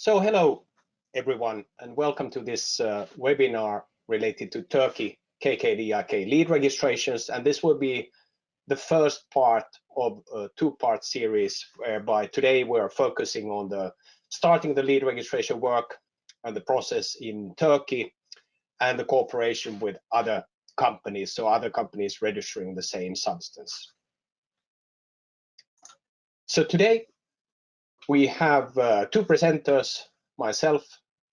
So hello everyone and welcome to this webinar related to Turkey KKDIK lead registrations, and this will be the first part of a two-part series whereby today we are focusing on starting the lead registration work and the process in Turkey and the cooperation with other companies, so other companies registering the same substance. So today we have two presenters, myself,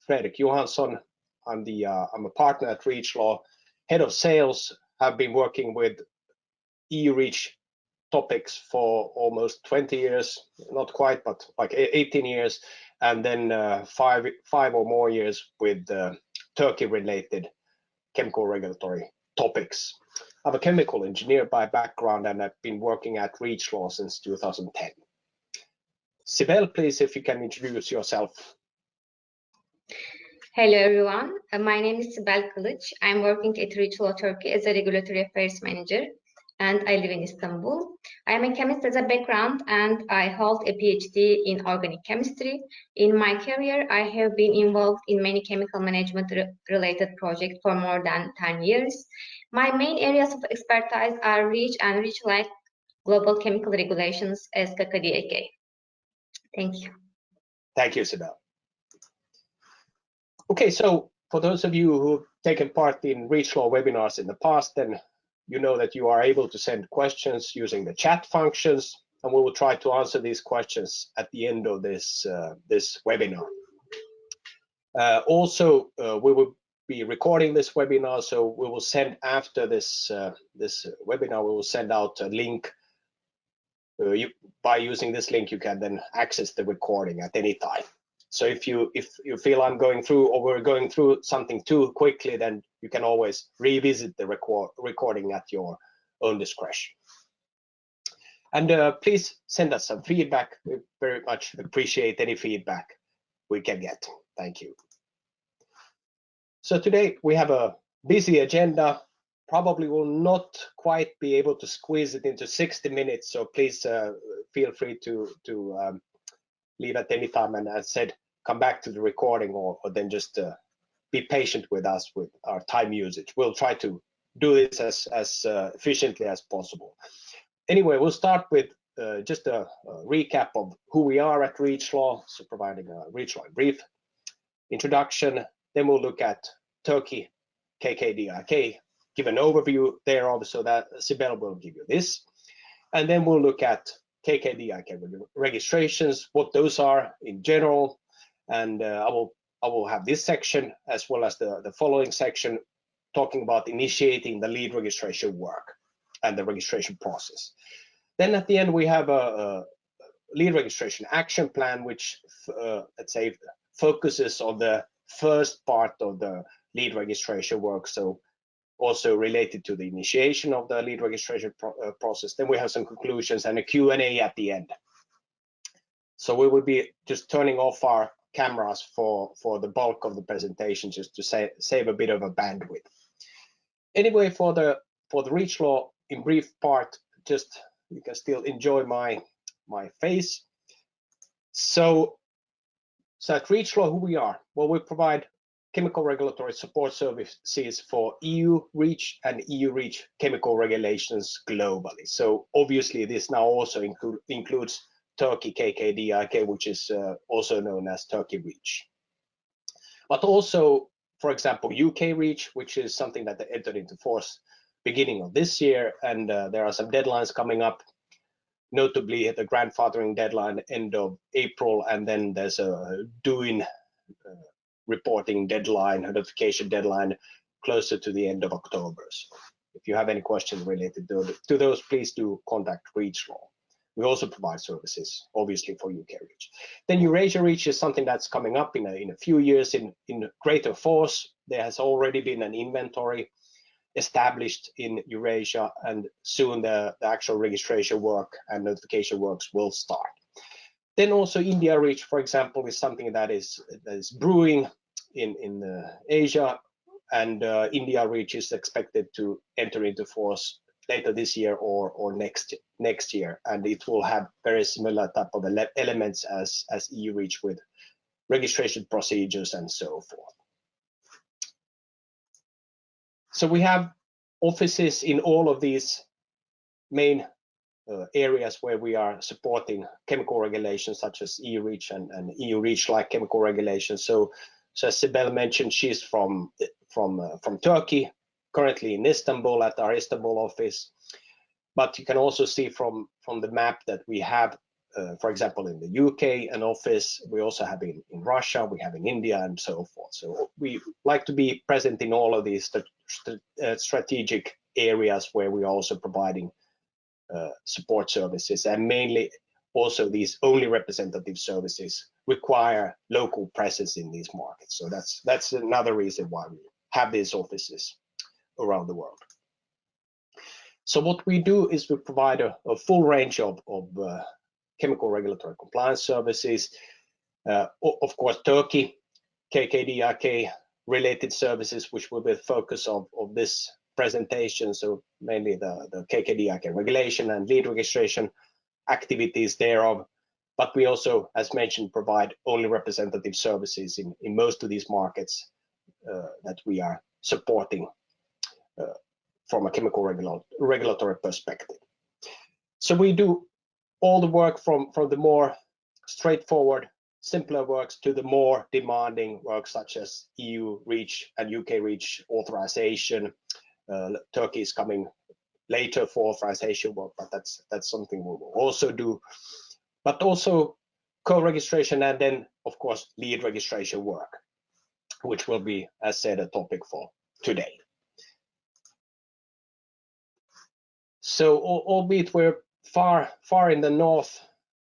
Frederik Johanson. I'm a partner at REACHLaw, head of sales, have been working with EU REACH topics for almost 20 years, not quite, but like 18 years, and then five or more years with Turkey-related chemical regulatory topics. I'm a chemical engineer by background, and I've been working at REACHLaw since 2010. Sibel, please, if you can introduce yourself. Hello everyone, my name is Sibel Kilic. I'm working at REACHLaw Turkey as a regulatory affairs manager, and I live in Istanbul. I am a chemist as a background, and I hold a PhD in organic chemistry. In my career, I have been involved in many chemical management related projects for more than 10 years. My main areas of expertise are REACH and REACH-like global chemical regulations as KKDIK. Thank you. Thank you, Sibel. Okay, so for those of you who've taken part in REACHLaw webinars in the past, then you know that you are able to send questions using the chat functions, and we will try to answer these questions at the end of this webinar. Also, we will be recording this webinar, so we will send after this webinar, we will send out a link. By using this link, you can then access the recording at any time. So if you feel I'm going through or we're going through something too quickly, then you can always revisit the recording at your own discretion. And please send us some feedback. We very much appreciate any feedback we can get. Thank you. So today we have a busy agenda. Probably will not quite be able to squeeze it into 60 minutes. So please feel free to leave at any time, and as said, come back to the recording or then just be patient with us with our time usage. We'll try to do this as efficiently as possible. Anyway, we'll start with just a recap of who we are at REACHLaw, so providing a REACHLaw brief introduction. Then we'll look at Turkey KKDIK, give an overview thereof, so that Sibel will give you this. And then we'll look at KKDIK registrations, what those are in general, and I will have this section as well as the following section talking about initiating the lead registration work and the registration process. Then at the end we have a lead registration action plan, which let's say focuses on the first part of the lead registration work, so also related to the initiation of the lead registration process. Then we have some conclusions and a Q&A at the end. So we will be just turning off our cameras for the bulk of the presentation, just to save a bit of a bandwidth. Anyway, for the REACHLaw in brief part, just you can still enjoy my face. So at REACHLaw, who we are? Well, we provide chemical regulatory support services for EU REACH and EU REACH chemical regulations globally. So obviously this now also includes Turkey KKDIK, which is also known as Turkey REACH. But also, for example, UK REACH, which is something that entered into force beginning of this year, and there are some deadlines coming up, notably the grandfathering deadline end of April, and then there's a doing reporting deadline, notification deadline closer to the end of October. So if you have any questions related to those, please do contact REACHLaw. We also provide services, obviously, for UK REACH. Then Eurasia REACH is something that's coming up in a few years in greater force. There has already been an inventory established in Eurasia, and soon the actual registration work and notification works will start. Then also India REACH, for example, is something that is brewing in Asia, and India REACH is expected to enter into force later this year or next year, and it will have very similar type of elements as EU REACH, with registration procedures, and so forth. So we have offices in all of these main areas where we are supporting chemical regulations such as EU REACH and EU REACH-like chemical regulations. So as Sibel mentioned, she's from Turkey, currently in Istanbul at our Istanbul office. But you can also see from the map that we have, for example, in the UK an office. We also have in Russia, we have in India, and so forth. So we like to be present in all of these strategic areas where we are also providing support services, and mainly also these only representative services require local presence in these markets. So that's another reason why we have these offices around the world. So what we do is we provide a full range of chemical regulatory compliance services. Of course, Turkey, KKDIK related services, which will be the focus of this presentation. So mainly the KKDIK regulation and lead registration activities thereof. But we also, as mentioned, provide only representative services in most of these markets that we are supporting from a chemical regulatory perspective. So we do all the work from the more straightforward, simpler works to the more demanding work such as EU REACH and UK REACH authorization. Turkey is coming later for authorization work, but that's something we will also do. But also co-registration and then, of course, lead registration work, which will be, as said, a topic for today. So albeit we're far in the north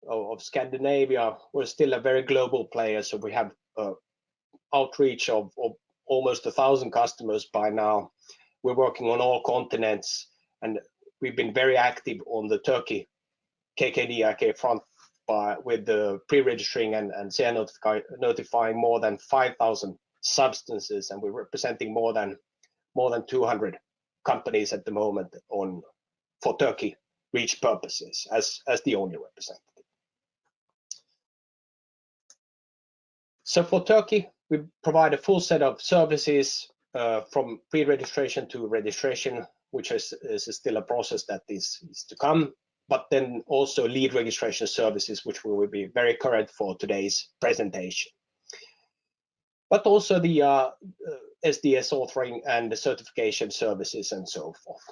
of Scandinavia, we're still a very global player. So we have outreach of almost 1,000 customers by now. We're working on all continents, and we've been very active on the Turkey KKDIK front with the pre-registering and CI notifying more than 5,000 substances, and we're representing more than 200 companies at the moment for Turkey REACH purposes as the only representative. So for Turkey, we provide a full set of services from pre-registration to registration, which is still a process that is to come, but then also lead registration services, which will be very current for today's presentation. But also the SDS authoring and the certification services and so forth.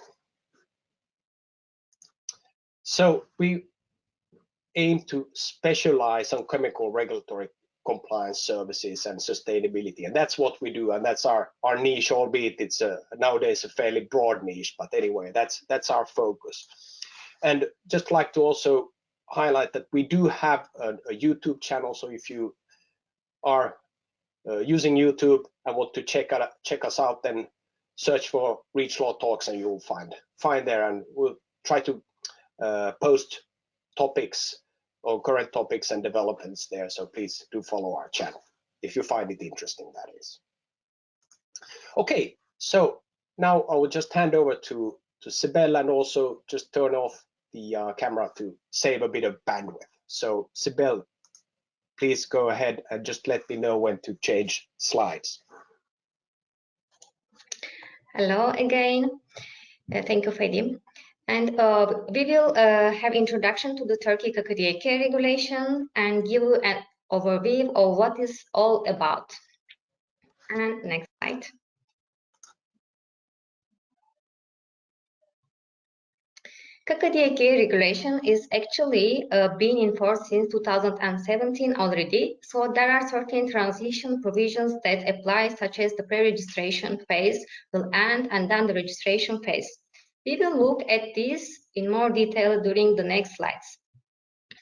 So we aim to specialize on chemical regulatory compliance services and sustainability, and that's what we do, and that's our niche, albeit it's nowadays a fairly broad niche, but anyway, that's our focus. And just like to also highlight that we do have a YouTube channel, so if you are using YouTube and want to check us out, then search for REACHLaw Talks and you'll find there, and we'll try to post topics or current topics and developments there. So please do follow our channel if you find it interesting, that is. Okay, so now I will just hand over to Sibel and also just turn off the camera to save a bit of bandwidth. So Sibel, please go ahead and just let me know when to change slides. Hello again. Thank you, Frederik. And we will have introduction to the Turkey KKDIK regulation and give you an overview of what it's all about. And next slide. KKDIK regulation is actually been in force since 2017 already. So there are certain transition provisions that apply, such as the pre-registration phase will end and then the registration phase. We will look at this in more detail during the next slides.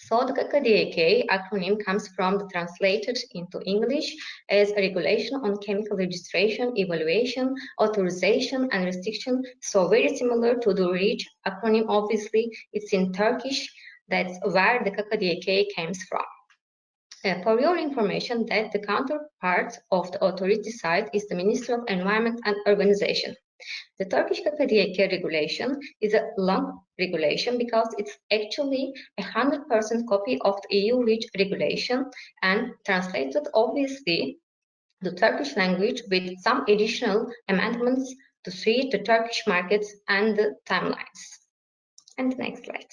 So the KKDIK acronym comes from the translated into English as a regulation on chemical registration, evaluation, authorization, and restriction. So very similar to the REACH acronym, obviously, it's in Turkish. That's where the KKDIK comes from. For your information, that the counterpart of the authority side is the Ministry of Environment and Urbanization. The Turkish KKDIK regulation is a long regulation because it's actually 100% copy of the EU REACH regulation and translated obviously the Turkish language with some additional amendments to suit the Turkish markets and the timelines. And the next slide.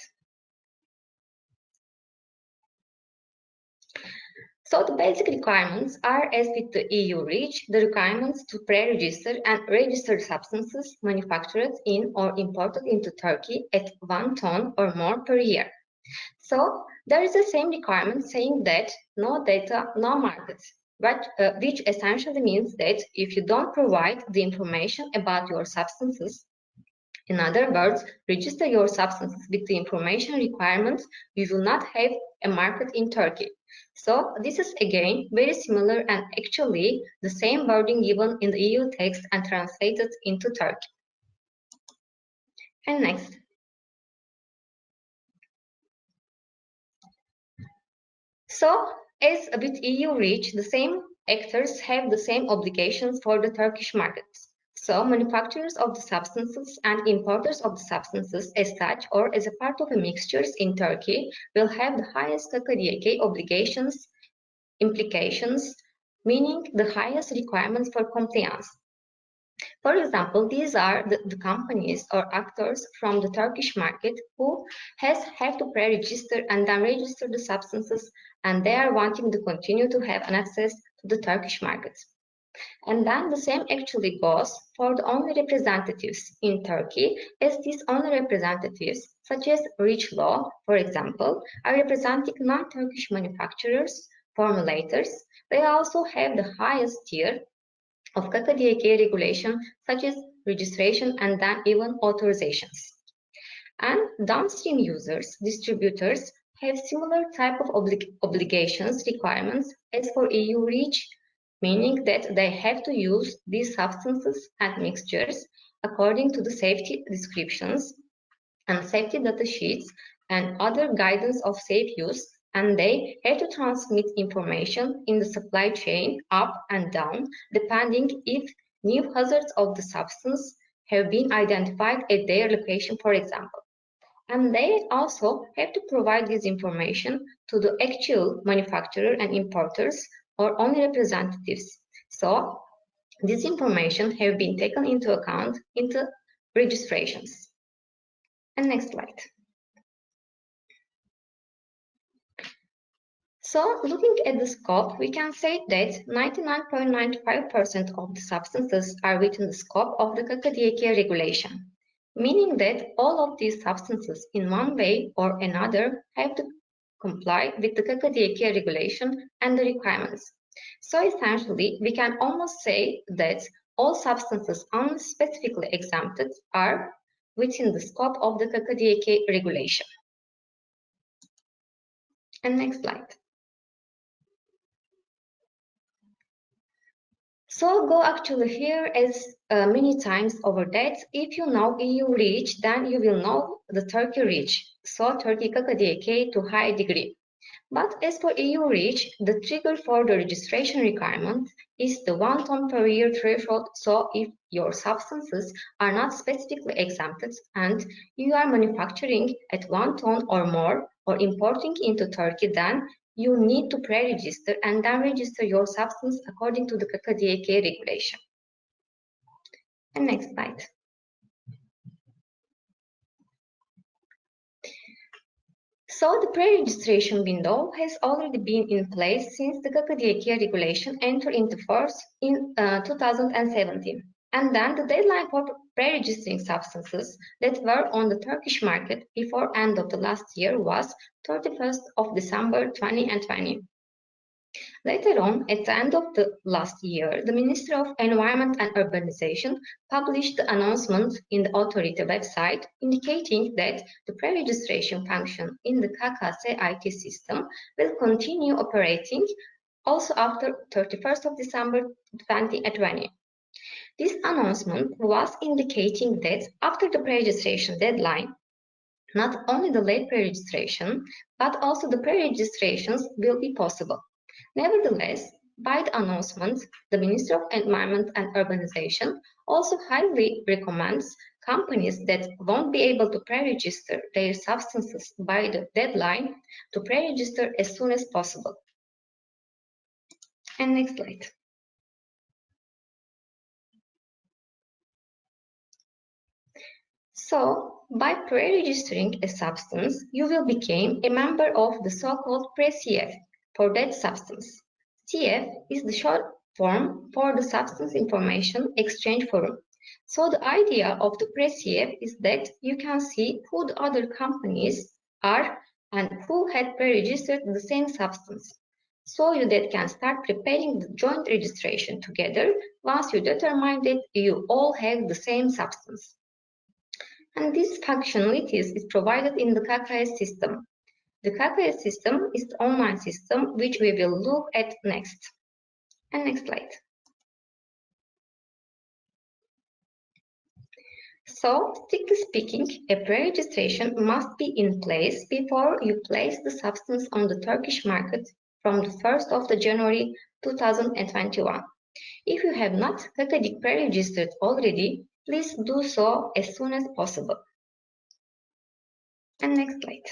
So the basic requirements are, as with the EU REACH, the requirements to pre-register and register substances manufactured in or imported into Turkey at 1 ton or more per year. So there is the same requirement saying that no data, no markets, which essentially means that if you don't provide the information about your substances, in other words, register your substances with the information requirements, you will not have a market in Turkey. So this is again very similar and actually the same wording given in the EU text and translated into Turkey. And next. So as with EU REACH, the same actors have the same obligations for the Turkish markets. So manufacturers of the substances and importers of the substances as such or as a part of the mixtures in Turkey will have the highest KKDIK obligations, implications, meaning the highest requirements for compliance. For example, these are the companies or actors from the Turkish market who have to pre-register and then register the substances, and they are wanting to continue to have an access to the Turkish market. And then the same actually goes for the only representatives in Turkey, as these only representatives, such as REACHLaw, for example, are representing non-Turkish manufacturers, formulators. They also have the highest tier of KKDIK regulation, such as registration and then even authorizations. And downstream users, distributors, have similar type of obligations, requirements as for EU REACH, meaning that they have to use these substances and mixtures according to the safety descriptions and safety data sheets and other guidance of safe use, and they have to transmit information in the supply chain up and down, depending if new hazards of the substance have been identified at their location, for example. And they also have to provide this information to the actual manufacturer and importers or only representatives. So this information have been taken into account into registrations. And next slide. So looking at the scope, we can say that 99.95% of the substances are within the scope of the KKDIK regulation, meaning that all of these substances in one way or another have to comply with the KKDIK regulation and the requirements. So essentially, we can almost say that all substances unspecifically exempted are within the scope of the KKDIK regulation. And next slide. So go actually here as many times over that. If you know EU REACH, then you will know the Turkey REACH. So Turkey KKDIK to high degree. But as for EU REACH, the trigger for the registration requirement is the 1 ton per year threshold. So if your substances are not specifically exempted and you are manufacturing at 1 ton or more or importing into Turkey, then you need to pre-register and then register your substance according to the KKDIK regulation. And next slide. So the pre-registration window has already been in place since the KKDIK regulation entered into force in 2017. And then the deadline for pre-registering substances that were on the Turkish market before end of the last year was 31st of December 2020. Later on, at the end of the last year, the Ministry of Environment and Urbanization published the announcement in the authority website indicating that the pre-registration function in the KKS IT system will continue operating also after 31st of December 2020. This announcement was indicating that after the pre-registration deadline, not only the late pre-registration, but also the pre-registrations will be possible. Nevertheless, by the announcement, the Ministry of Environment and Urbanization also highly recommends companies that won't be able to pre-register their substances by the deadline to pre-register as soon as possible. And next slide. So, by pre-registering a substance, you will become a member of the so-called pre-SIEF for that substance. SIEF is the short form for the Substance Information Exchange Forum. So the idea of the pre-SIEF is that you can see who the other companies are and who had pre-registered the same substance. So you that can start preparing the joint registration together once you determine that you all have the same substance. And this functionalities is provided in the KKS system. The KKS system is the online system which we will look at next. And next slide. So, strictly speaking, a pre-registration must be in place before you place the substance on the Turkish market from the 1st of January 2021. If you have not KKDIK pre-registered already, please do so as soon as possible. And next slide.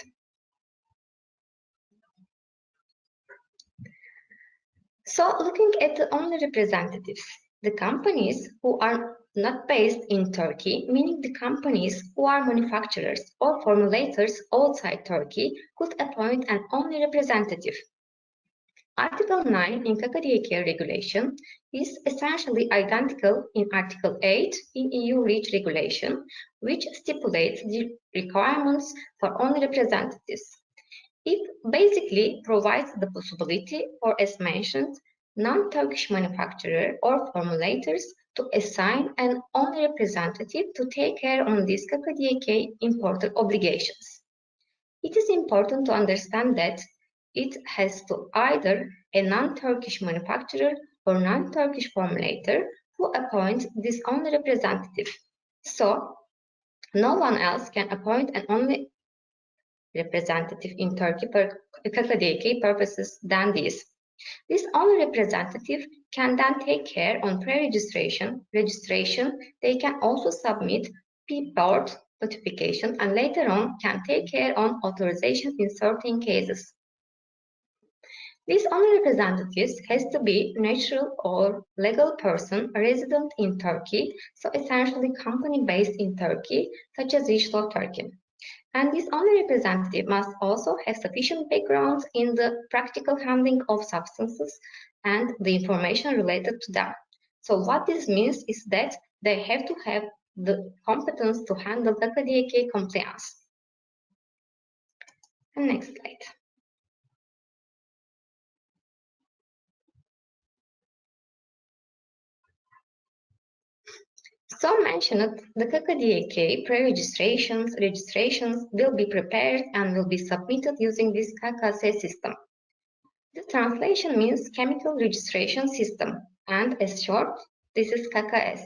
So, looking at the only representatives, the companies who are not based in Turkey, meaning the companies who are manufacturers or formulators outside Turkey, could appoint an only representative. Article 9 in KKDIK regulation is essentially identical in Article 8 in EU REACH regulation, which stipulates the requirements for only representatives. It basically provides the possibility for, as mentioned, non-Turkish manufacturer or formulators to assign an only representative to take care on these KKDIK importer obligations. It is important to understand that it has to either a non-Turkish manufacturer or non-Turkish formulator who appoints this only representative. So, no one else can appoint an only representative in Turkey for KKDIK purposes than this. This only representative can then take care on pre-registration, registration. They can also submit P-board notification and later on can take care on authorization in certain cases. These only representatives has to be natural or legal person resident in Turkey, so essentially company based in Turkey, such as REACHLaw Turkey. And this only representative must also have sufficient background in the practical handling of substances and the information related to them. So what this means is that they have to have the competence to handle KKDIK compliance. And next slide. So mentioned, the KKDIK pre-registrations, registrations will be prepared and will be submitted using this KKS system. The translation means Chemical Registration System, and as short, this is KKS.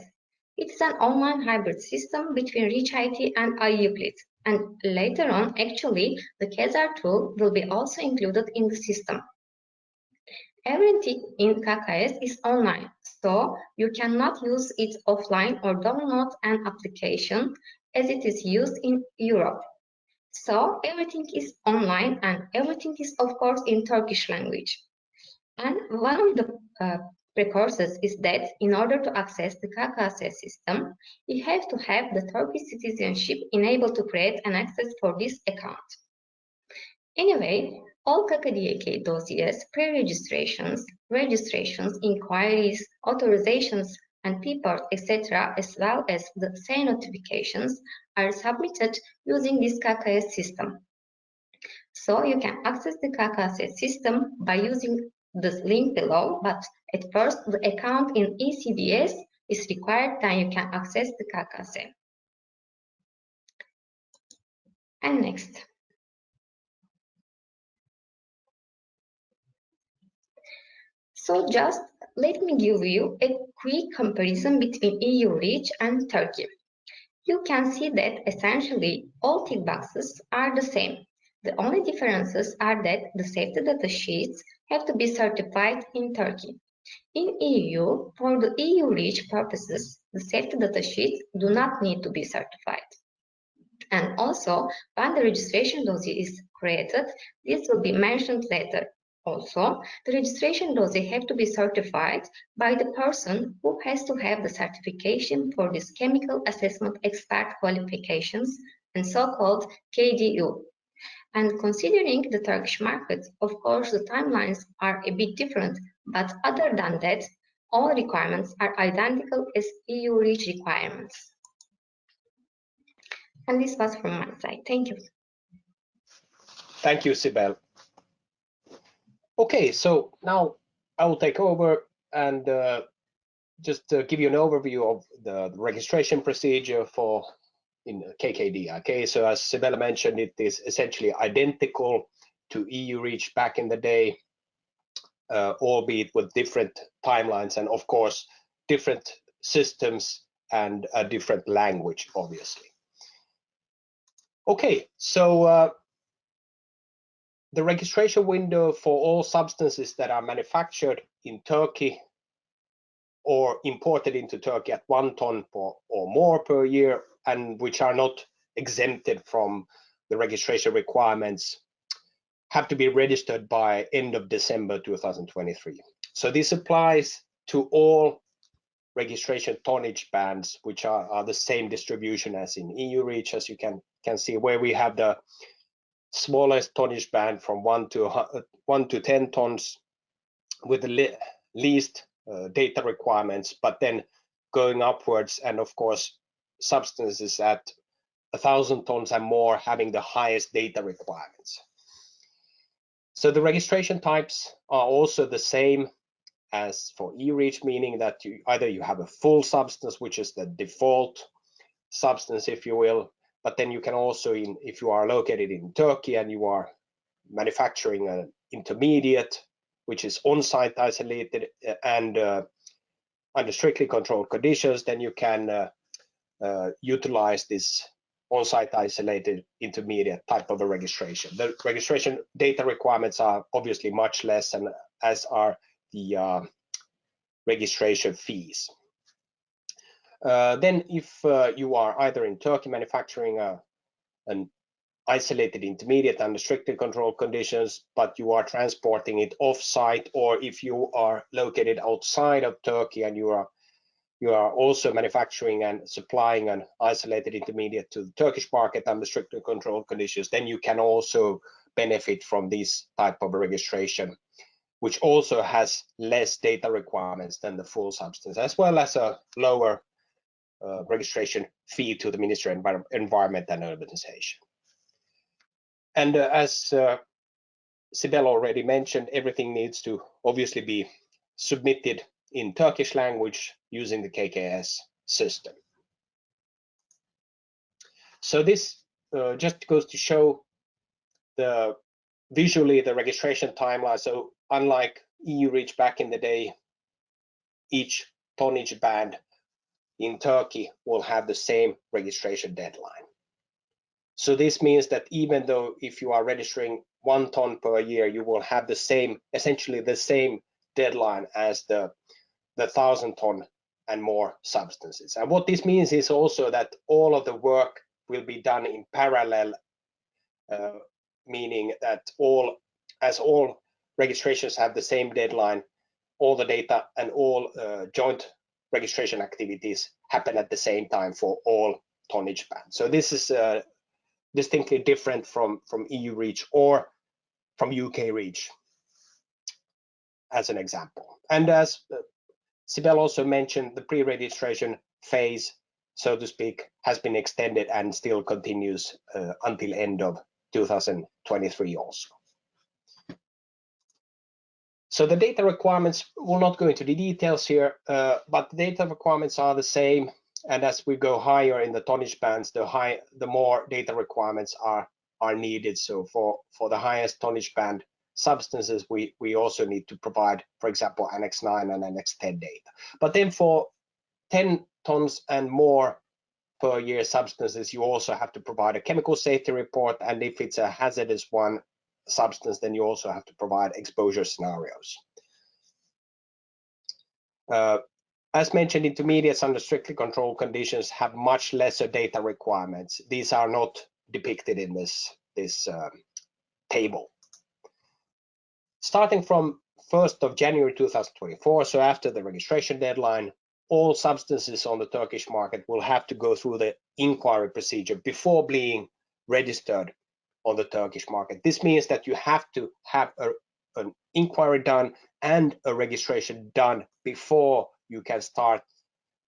It is an online hybrid system between REACH-IT and Euclid, and later on, actually, the KEZAR tool will be also included in the system. Everything in KKS is online, so you cannot use it offline or download an application as it is used in Europe. So everything is online and everything is, of course, in Turkish language. And one of the precursors is that in order to access the KKS system, you have to have the Turkish citizenship enabled to create an access for this account. Anyway, all KKDIK dossiers, pre-registrations, registrations, inquiries, authorizations, and P-board, etc., as well as the SAE notifications are submitted using this KKS system. So you can access the KKS system by using this link below, but at first the account in ECDS is required, then you can access the KKS. And next. So just let me give you a quick comparison between EU REACH and Turkey. You can see that essentially all tick boxes are the same. The only differences are that the safety data sheets have to be certified in Turkey. In EU, for the EU REACH purposes, the safety data sheets do not need to be certified. And also, when the registration dossier is created, this will be mentioned later. Also, the registration dossier have to be certified by the person who has to have the certification for this chemical assessment expert qualifications and so-called KDU. And considering the Turkish market, of course, the timelines are a bit different, but other than that, all requirements are identical as EU REACH requirements. And this was from my side. Thank you. Thank you, Sibel. Okay, so now I will take over and just give you an overview of the registration procedure for in KKDIK. So as Sibel mentioned, it is essentially identical to EU REACH back in the day, albeit with different timelines and of course different systems and a different language, obviously. Okay, so the registration window for all substances that are manufactured in Turkey or imported into Turkey at 1 ton or more per year, and which are not exempted from the registration requirements, have to be registered by end of December 2023. So this applies to all registration tonnage bands, which are the same distribution as in EU REACH, as you can see, where we have the smallest tonnage band from 1 to 10 tons with the least data requirements, but then going upwards, and of course substances at 1,000 tons and more having the highest data requirements. So the registration types are also the same as for EU REACH, meaning that either you have a full substance, which is the default substance, if you will, but then you can also, if you are located in Turkey and you are manufacturing an intermediate, which is on-site isolated and under strictly controlled conditions, then you can utilize this on-site isolated intermediate type of a registration. The registration data requirements are obviously much less, and as are the registration fees. Then if you are either in Turkey manufacturing an isolated intermediate under strictly controlled conditions, but you are transporting it off-site, or if you are located outside of Turkey and you are also manufacturing and supplying an isolated intermediate to the Turkish market under strictly controlled conditions, then you can also benefit from this type of registration, which also has less data requirements than the full substance, as well as a lower registration fee to the Ministry of Environment and Urbanization. And as Sibel already mentioned, everything needs to obviously be submitted in Turkish language using the KKS system. So this just goes to show visually the registration timeline. So unlike EU REACH back in the day, each tonnage band in Turkey will have the same registration deadline. So this means that even though if you are registering 1 ton per year, you will have the same, essentially the same deadline as the 1,000 ton and more substances. And what this means is also that all of the work will be done in parallel, meaning that as all registrations have the same deadline, all the data and all joint registration activities happen at the same time for all tonnage bands. So this is distinctly different from EU REACH or from UK REACH, as an example. And as Sibel also mentioned, the pre-registration phase, so to speak, has been extended and still continues until end of 2023 also. So the data requirements, will not go into the details here, but the data requirements are the same. And as we go higher in the tonnage bands, the more data requirements are needed. So for the highest tonnage band substances, we also need to provide, for example, Annex 9 and Annex 10 data. But then for 10 tons and more per year substances, you also have to provide a chemical safety report. And if it's a hazardous substance, then you also have to provide exposure scenarios. As mentioned, intermediates under strictly controlled conditions have much lesser data requirements. These are not depicted in this table. Starting from 1st of January 2024, so after the registration deadline, all substances on the Turkish market will have to go through the inquiry procedure before being registered on the Turkish market. This means that you have to have an inquiry done and a registration done before you can start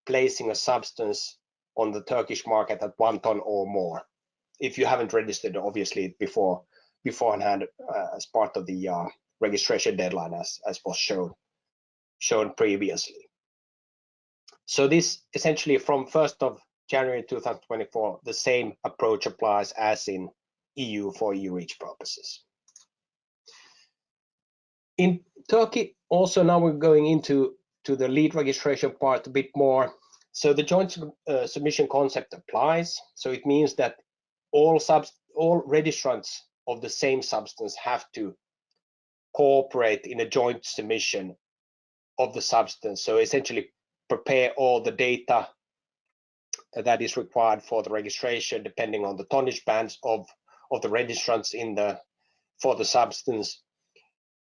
placing a substance on the Turkish market at 1 ton or more. If you haven't registered, obviously, beforehand as part of the registration deadline, as was shown previously. So this essentially from 1st of January 2024, the same approach applies as in EU for EU REACH purposes. In Turkey, also now we're going into the lead registration part a bit more. So the joint submission concept applies. So it means that all registrants of the same substance have to cooperate in a joint submission of the substance. So essentially prepare all the data that is required for the registration, depending on the tonnage bands of the registrants for the substance,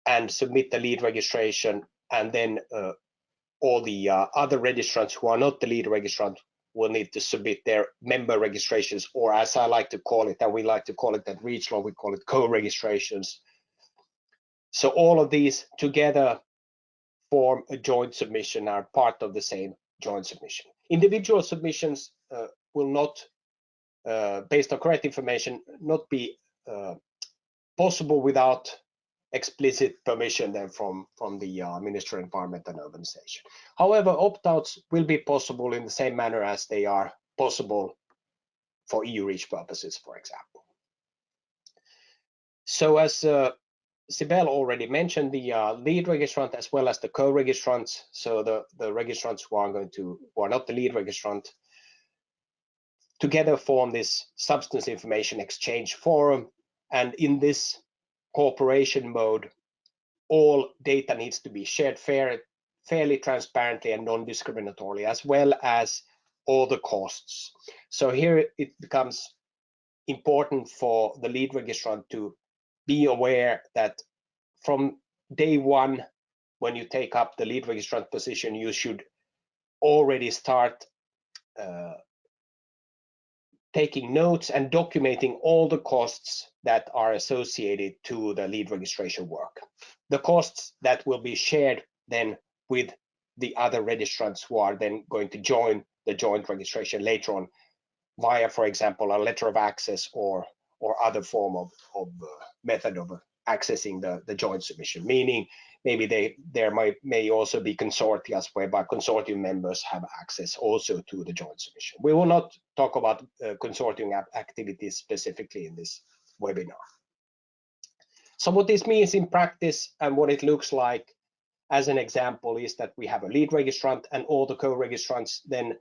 and submit the lead registration. And then all the other registrants who are not the lead registrant will need to submit their member registrations, or as I like to call it, and we like to call it at REACHLaw, we call it co-registrations. So all of these together form a joint submission, are part of the same joint submission. Individual submissions will not, based on correct information, not be possible without explicit permission then from the Ministry of Environment and Urbanization. However, opt-outs will be possible in the same manner as they are possible for EU REACH purposes, for example. So as Sibel already mentioned, the lead registrant as well as the co-registrants, so the registrants who are not the lead registrant, together form this substance information exchange forum, and in this cooperation mode, all data needs to be shared fairly transparently and non-discriminatorily, as well as all the costs. So here it becomes important for the lead registrant to be aware that from day one, when you take up the lead registrant position, you should already start taking notes and documenting all the costs that are associated to the lead registration work. The costs that will be shared then with the other registrants who are then going to join the joint registration later on via, for example, a letter of access or other form of method of accessing the joint submission, meaning maybe there may also be consortia whereby consortium members have access also to the joint submission. We will not talk about consortium activities specifically in this webinar. So what this means in practice and what it looks like as an example is that we have a lead registrant and all the co-registrants then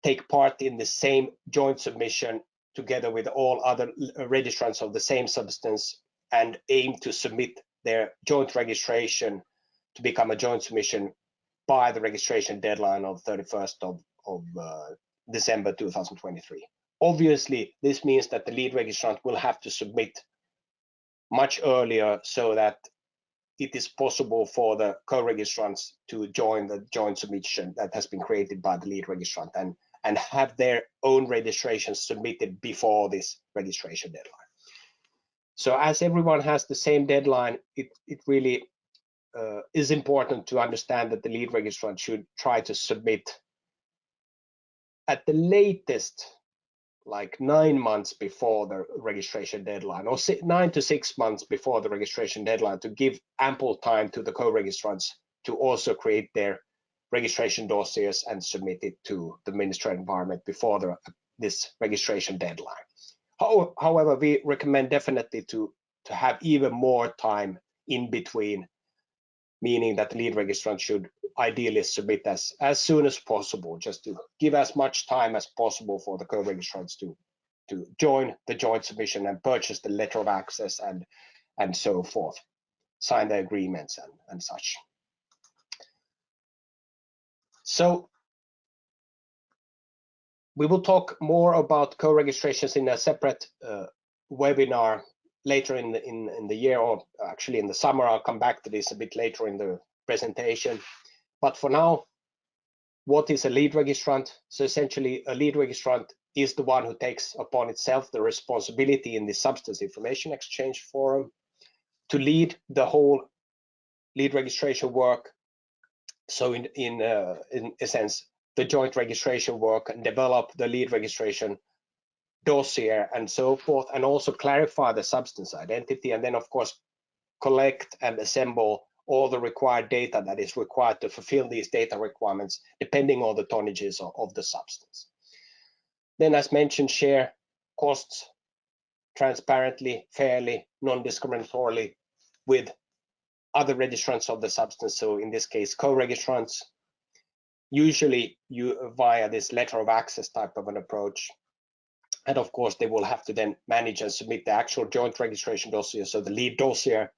take part in the same joint submission together with all other registrants of the same substance and aim to submit their joint registration to become a joint submission by the registration deadline of 31st of December 2023. Obviously, this means that the lead registrant will have to submit much earlier so that it is possible for the co-registrants to join the joint submission that has been created by the lead registrant and have their own registrations submitted before this registration deadline. So as everyone has the same deadline, it really is important to understand that the lead registrant should try to submit at the latest like 9 months before the registration deadline, or 9 to 6 months before the registration deadline, to give ample time to the co-registrants to also create their registration dossiers and submit it to the Ministry of Environment before this registration deadline. However, we recommend definitely to have even more time in between, meaning that the lead registrant should ideally submit as soon as possible, just to give as much time as possible for the co-registrants to join the joint submission and purchase the letter of access and so forth, sign the agreements and such. So we will talk more about co-registrations in a separate webinar later in the year, or actually in the summer. I'll come back to this a bit later in the presentation. But for now, what is a lead registrant? So essentially, a lead registrant is the one who takes upon itself the responsibility in the Substance Information Exchange Forum to lead the whole lead registration work. So in a sense, the joint registration work, and develop the lead registration dossier and so forth, and also clarify the substance identity, and then of course collect and assemble all the required data that is required to fulfill these data requirements depending on the tonnages of the substance. Then, as mentioned, share costs transparently, fairly, non-discriminatorily with other registrants of the substance. So in this case, co-registrants, usually via this letter of access type of an approach. And of course, they will have to then manage and submit the actual joint registration dossier. So the lead dossier,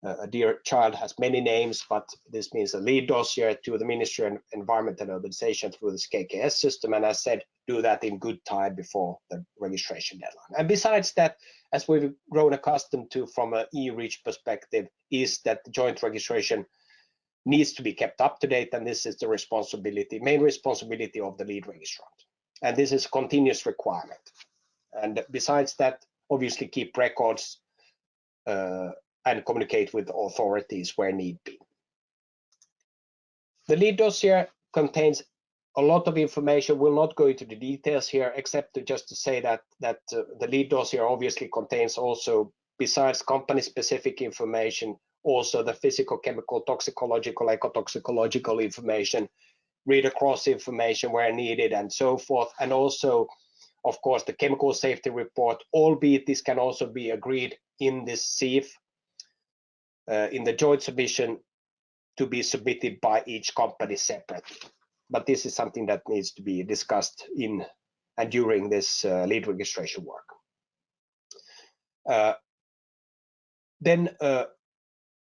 a dear child has many names, but this means a lead dossier to the Ministry of Environment and Urbanization through this KKS system. And as said, do that in good time before the registration deadline. And besides that, as we've grown accustomed to from an e-reach perspective, is that the joint registration needs to be kept up to date. And this is the main responsibility of the lead registrant. And this is a continuous requirement. And besides that, obviously keep records and communicate with authorities where need be. The lead dossier contains a lot of information. We'll not go into the details here, except to say that the lead dossier obviously contains also, besides company-specific information, also the physical, chemical, toxicological, ecotoxicological information, read-across information where needed, and so forth, and also, of course, the chemical safety report, albeit this can also be agreed in this SIEF, in the joint submission, to be submitted by each company separately. But this is something that needs to be discussed in and during this lead registration work. Then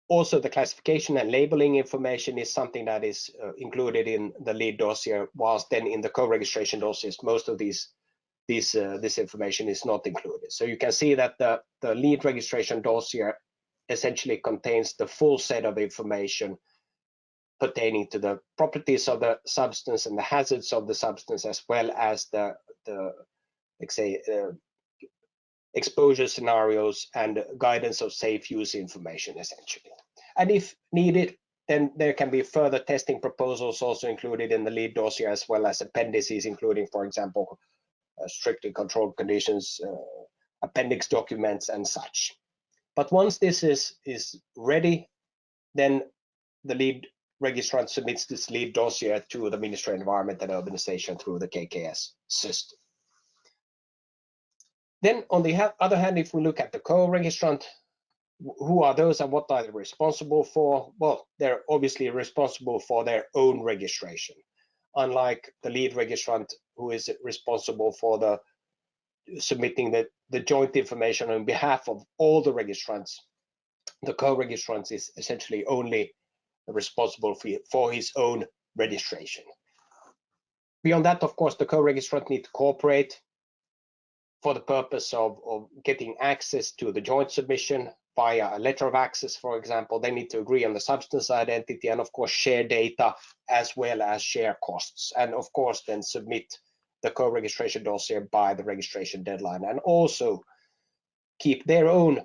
also the classification and labeling information is something that is included in the lead dossier, whilst then in the co-registration dossiers, most of this information is not included. So you can see that the lead registration dossier essentially contains the full set of information pertaining to the properties of the substance and the hazards of the substance, as well as the let's say, exposure scenarios and guidance of safe use information, essentially. And if needed, then there can be further testing proposals also included in the lead dossier, as well as appendices, including, for example, strictly controlled conditions, appendix documents, and such. But once this is ready, then the lead registrant submits this lead dossier to the Ministry of Environment and Urbanization through the KKS system. Then on the other hand, if we look at the co-registrant, who are those and what are they responsible for? Well, they're obviously responsible for their own registration, unlike the lead registrant, who is responsible for the submitting the joint information on behalf of all the registrants. The co-registrant is essentially only responsible for his own registration. Beyond that, of course, the co-registrant need to cooperate for the purpose of getting access to the joint submission via a letter of access, for example. They need to agree on the substance identity and, of course, share data as well as share costs. And, of course, then submit the co-registration dossier by the registration deadline, and also keep their own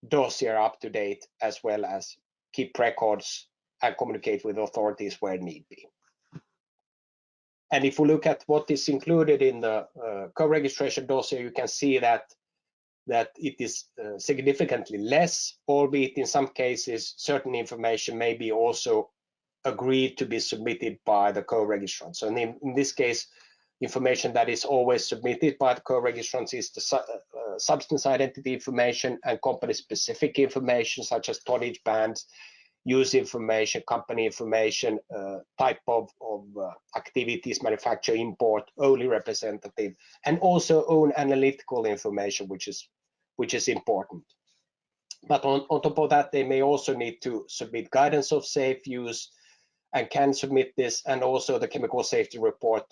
dossier up to date, as well as keep records and communicate with authorities where need be. And if we look at what is included in the co-registration dossier, you can see that it is significantly less, albeit in some cases certain information may be also agreed to be submitted by the co-registrant. So in this case, information that is always submitted by the co-registrants is the substance identity information and company-specific information, such as tonnage bands, use information, company information, type of activities, manufacture, import, only representative, and also own analytical information, which is important. But on top of that, they may also need to submit guidance of safe use, and can submit this, and also the chemical safety report,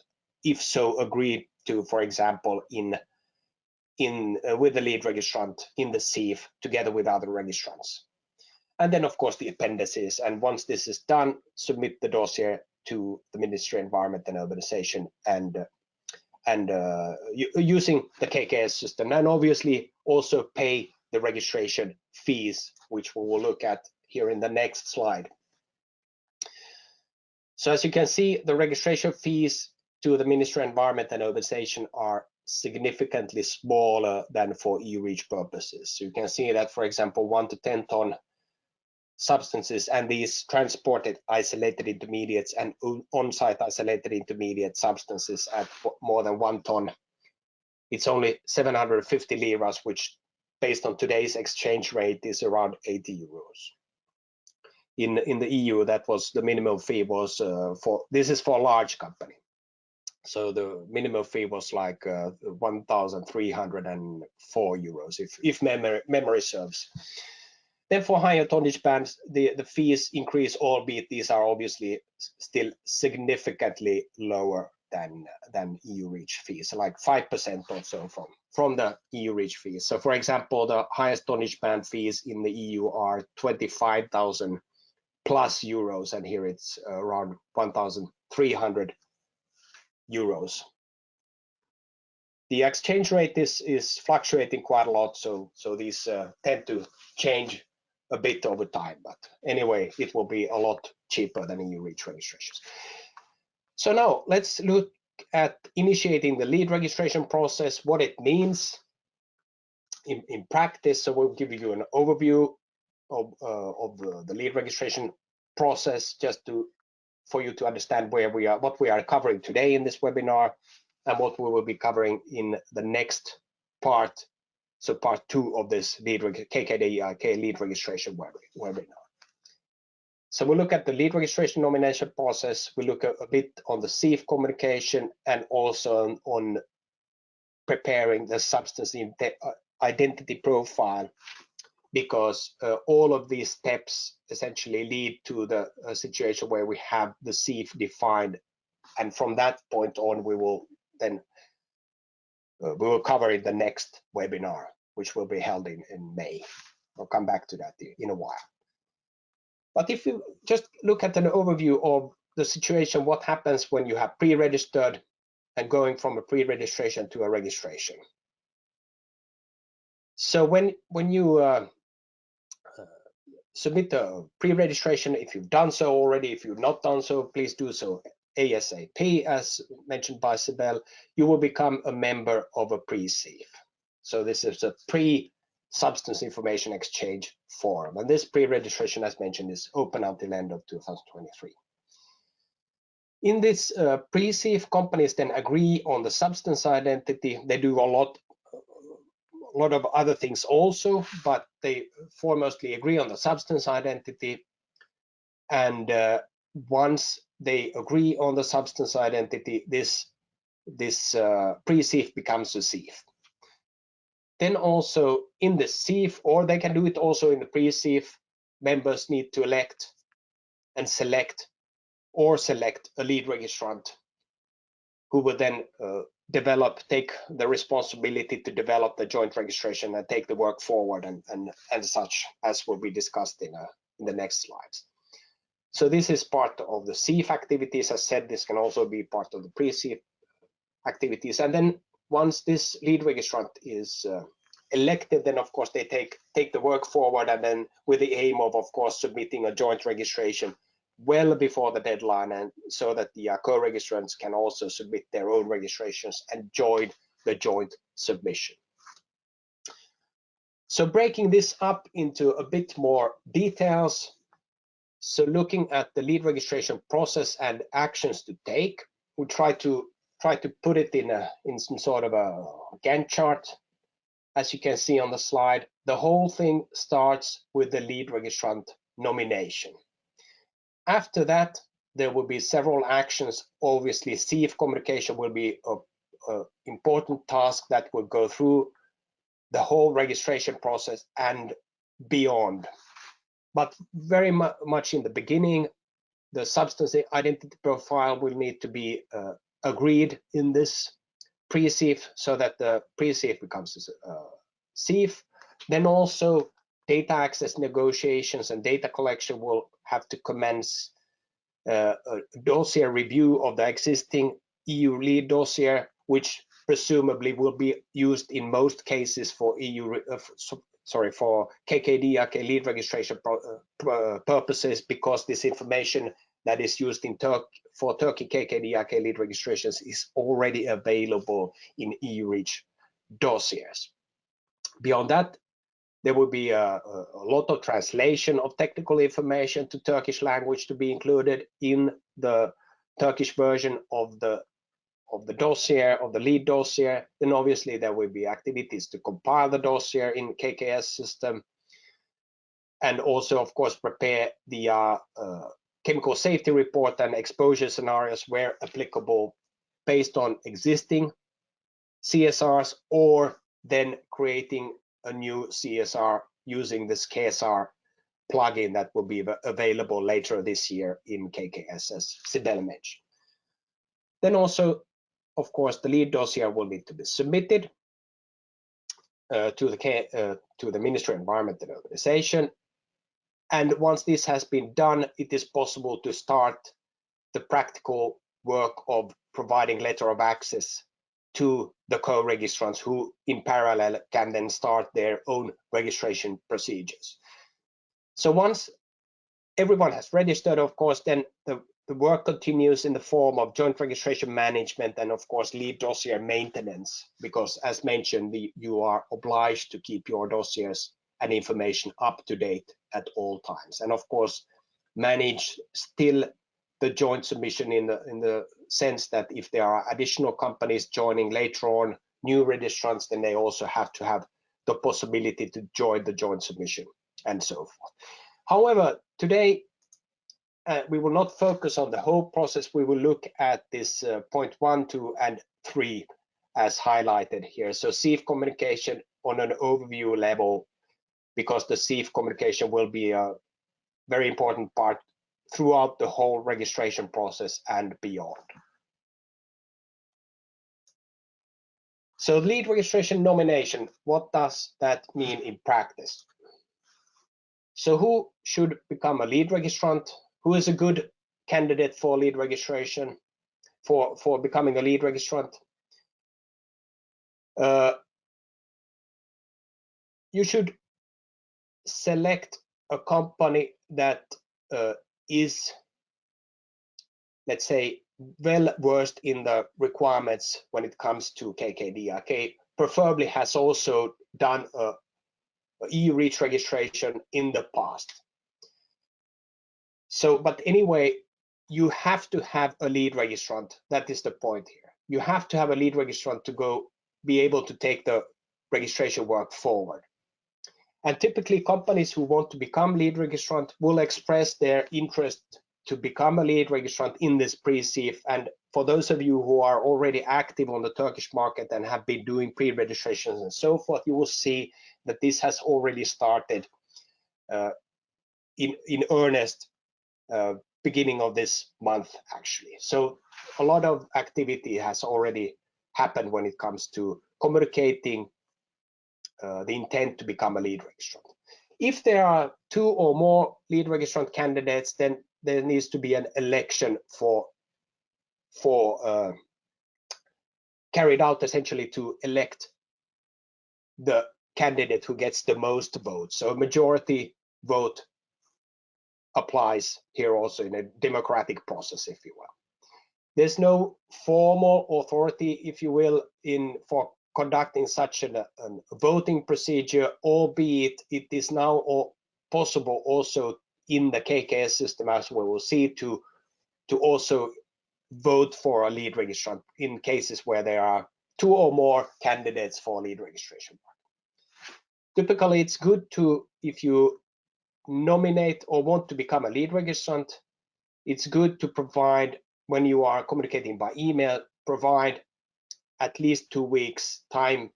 if so agreed to, for example, with the lead registrant in the SIEF together with other registrants. And then, of course, the appendices. And once this is done, submit the dossier to the Ministry of Environment and Urbanization and using the KKS system, and obviously also pay the registration fees, which we will look at here in the next slide. So as you can see, the registration fees to the Ministry of Environment and Urbanization are significantly smaller than for EU REACH purposes. So you can see that, for example, 1 to 10 ton substances and these transported isolated intermediates and on-site isolated intermediate substances at more than 1 ton, it's only 750 liras, which based on today's exchange rate is around 80 euros. In the EU, that was the minimum fee was this is for a large company. So the minimum fee was like 1,304 euros, if memory serves. Then for higher tonnage bands, the fees increase, albeit these are obviously still significantly lower than EU REACH fees, like 5% or so from the EU REACH fees. So for example, the highest tonnage band fees in the EU are 25,000 plus euros, and here it's around 1,300 euros. The exchange rate is fluctuating quite a lot, so these tend to change a bit over time, but anyway, it will be a lot cheaper than EU REACH registrations. So now let's look at initiating the lead registration process, what it means in practice. So we'll give you an overview of the lead registration process, just for you to understand where we are, what we are covering today in this webinar, and what we will be covering in the next part, so part 2 of this KKDIK lead registration webinar. So we'll look at the lead registration nomination process, we'll look a bit on the SIEF communication, and also on preparing the substance identity profile, because all of these steps essentially lead to the situation where we have the SIEF defined, and from that point on we will then we will cover in the next webinar, which will be held in May. I'll come back to that in a while. But if you just look at an overview of the situation, what happens when you have pre-registered and going from a pre-registration to a registration. So when you submit a pre-registration, if you've done so already, if you've not done so, please do so ASAP, as mentioned by Sibel. You will become a member of a pre-SIEF. So this is a pre-substance information exchange forum, and this pre-registration, as mentioned, is open until end of 2023. In this pre-SIEF, companies then agree on the substance identity. They do a lot of other things also, but they foremostly agree on the substance identity. And once they agree on the substance identity, this pre-SIEF becomes a SIEF. Then also in the SIEF, or they can do it also in the pre-SIEF, members need to elect and select a lead registrant who will then take the responsibility to develop the joint registration and take the work forward and such, as will be discussed in the next slides. So this is part of the SIEF activities. As said, this can also be part of the pre-SIEF activities. And then once this lead registrant is elected, then of course they take the work forward, and then with the aim of course submitting a joint registration well before the deadline, and so that the co-registrants can also submit their own registrations and join the joint submission. So breaking this up into a bit more details, so looking at the lead registration process and actions to take, we try to put it in some sort of a Gantt chart. As you can see on the slide, the whole thing starts with the lead registrant nomination. After that, there will be several actions. Obviously, SIEF communication will be an important task that will go through the whole registration process and beyond. But very much in the beginning, the substance identity profile will need to be agreed in this pre-SIEF so that the pre-SIEF becomes a SIEF. Then also data access negotiations and data collection will have to commence a dossier review of the existing EU lead dossier, which presumably will be used in most cases for for KKDIK lead registration purposes, because this information that is used in for Turkey KKDIK lead registrations is already available in EU REACH dossiers. Beyond that, there will be a lot of translation of technical information to Turkish language to be included in the Turkish version of the dossier, of the lead dossier. Then obviously there will be activities to compile the dossier in KKS system, and also of course prepare the chemical safety report and exposure scenarios where applicable based on existing CSRs, or then creating a new CSR using this KSR plugin that will be available later this year in KKS, as Sibel mentioned. Then also, of course, the lead dossier will need to be submitted to the Ministry of Environment and Urbanization. And once this has been done, it is possible to start the practical work of providing letter of access to the co-registrants, who in parallel can then start their own registration procedures. So once everyone has registered, of course, then the work continues in the form of joint registration management and of course lead dossier maintenance, because as mentioned, you are obliged to keep your dossiers and information up to date at all times, and of course manage still the joint submission in the sense that if there are additional companies joining later on, new registrants, then they also have to have the possibility to join the joint submission and so forth. However, today we will not focus on the whole process. We will look at this point 1, 2, and 3 as highlighted here. So SIEF communication on an overview level, because the SIEF communication will be a very important part throughout the whole registration process and beyond. So lead registration nomination, what does that mean in practice? So who should become a lead registrant? Who is a good candidate for lead registration, for becoming a lead registrant? You should select a company that is, let's say, well versed in the requirements when it comes to KKDIK, preferably has also done a EU REACH registration in the past. So, but anyway, you have to have a lead registrant. That is the point here. You have to have a lead registrant to be able to take the registration work forward. And typically companies who want to become lead registrant will express their interest to become a lead registrant in this pre-SIEF. And for those of you who are already active on the Turkish market and have been doing pre-registrations and so forth, you will see that this has already started in earnest beginning of this month, actually. So a lot of activity has already happened when it comes to communicating the intent to become a lead registrant. If there are 2 or more lead registrant candidates, then there needs to be an election carried out essentially to elect the candidate who gets the most votes. So a majority vote applies here also in a democratic process, if you will. There's no formal authority, if you will, for conducting such a voting procedure, albeit it is now possible also in the KKS system, as we will see, to also vote for a lead registrant in cases where there are 2 or more candidates for lead registration. Typically, it's good to, if you nominate or want to become a lead registrant, it's good to provide, when you are communicating by email, provide at least 2 weeks time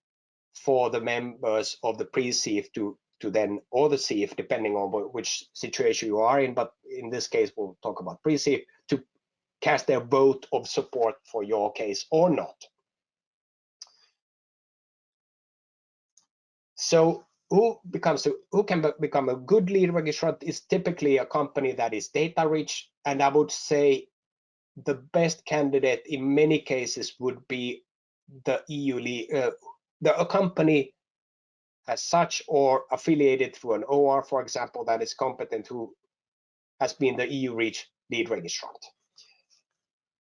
for the members of the pre-SIEF to to then, or the SIEF, depending on which situation you are in, but in this case we'll talk about pre-SIEF, to cast their vote of support for your case or not. So who can become a good lead registrant is typically a company that is data rich, and I would say the best candidate in many cases would be the EU lead, a company as such, or affiliated through an OR, for example, that is competent, who has been the EU REACH lead registrant,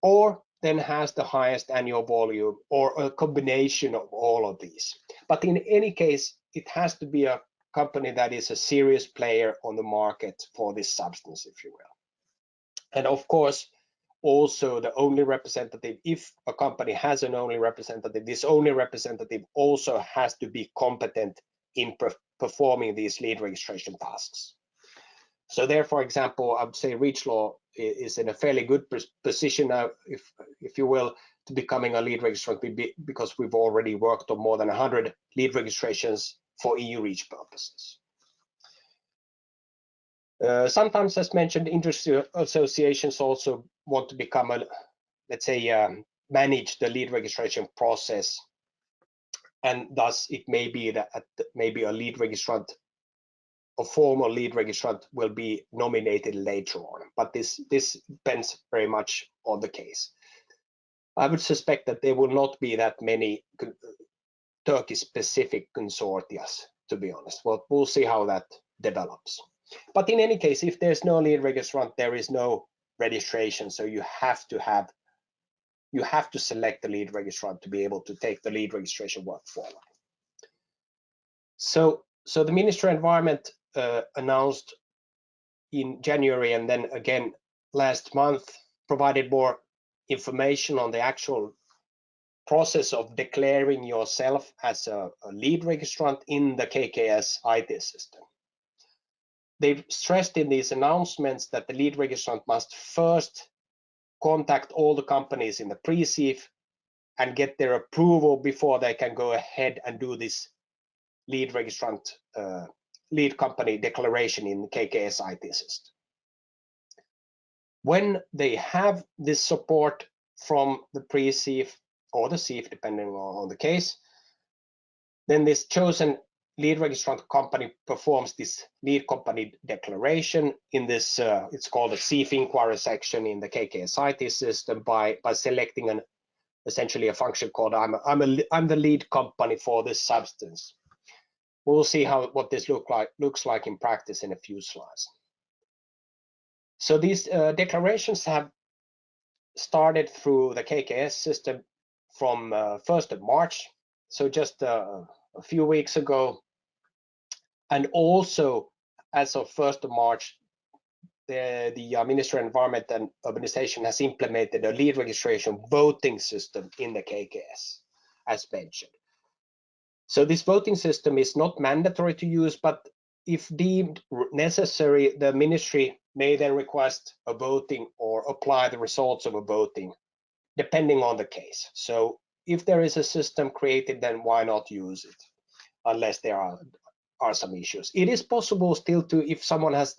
or then has the highest annual volume, or a combination of all of these. But in any case, it has to be a company that is a serious player on the market for this substance, if you will. And of course, also the only representative, if a company has an only representative, this only representative also has to be competent in performing these lead registration tasks. So there, for example, I would say REACHLaw is in a fairly good position now, if you will, to becoming a lead registrant, because we've already worked on more than 100 lead registrations for EU REACH purposes. Sometimes, as mentioned, industry associations also want to become a, let's say, manage the lead registration process, and thus it may be that maybe a lead registrant, a formal lead registrant, will be nominated later on, but this depends very much on the case. I would suspect that there will not be that many Turkey-specific consortia, to be honest. Well, we'll see how that develops. But in any case, if there's no lead registrant, there is no registration, so you have to select the lead registrant to be able to take the lead registration work forward. So the Ministry of Environment announced in January, and then again last month, provided more information on the actual process of declaring yourself as a lead registrant in the KKS IT system. They've stressed in these announcements that the lead registrant must first contact all the companies in the pre-SIEF and get their approval before they can go ahead and do this lead registrant, lead company declaration in the KKS IT system. When they have this support from the pre-SIEF or the SIEF, depending on the case, then this chosen lead registrant company performs this lead company declaration in this, it's called a SIEF inquiry section in the KKS IT system by selecting essentially a function called I'm the lead company for this substance. We'll see what this looks like in practice in a few slides. So these declarations have started through the KKS system from 1st of March, so just a few weeks ago. And also, as of 1st of March, the Ministry of Environment and Urbanization has implemented a lead registration voting system in the KKS, as mentioned. So this voting system is not mandatory to use, but if deemed necessary, the ministry may then request a voting or apply the results of a voting, depending on the case. So if there is a system created, then why not use it, unless there are some issues. It is possible still to, if someone has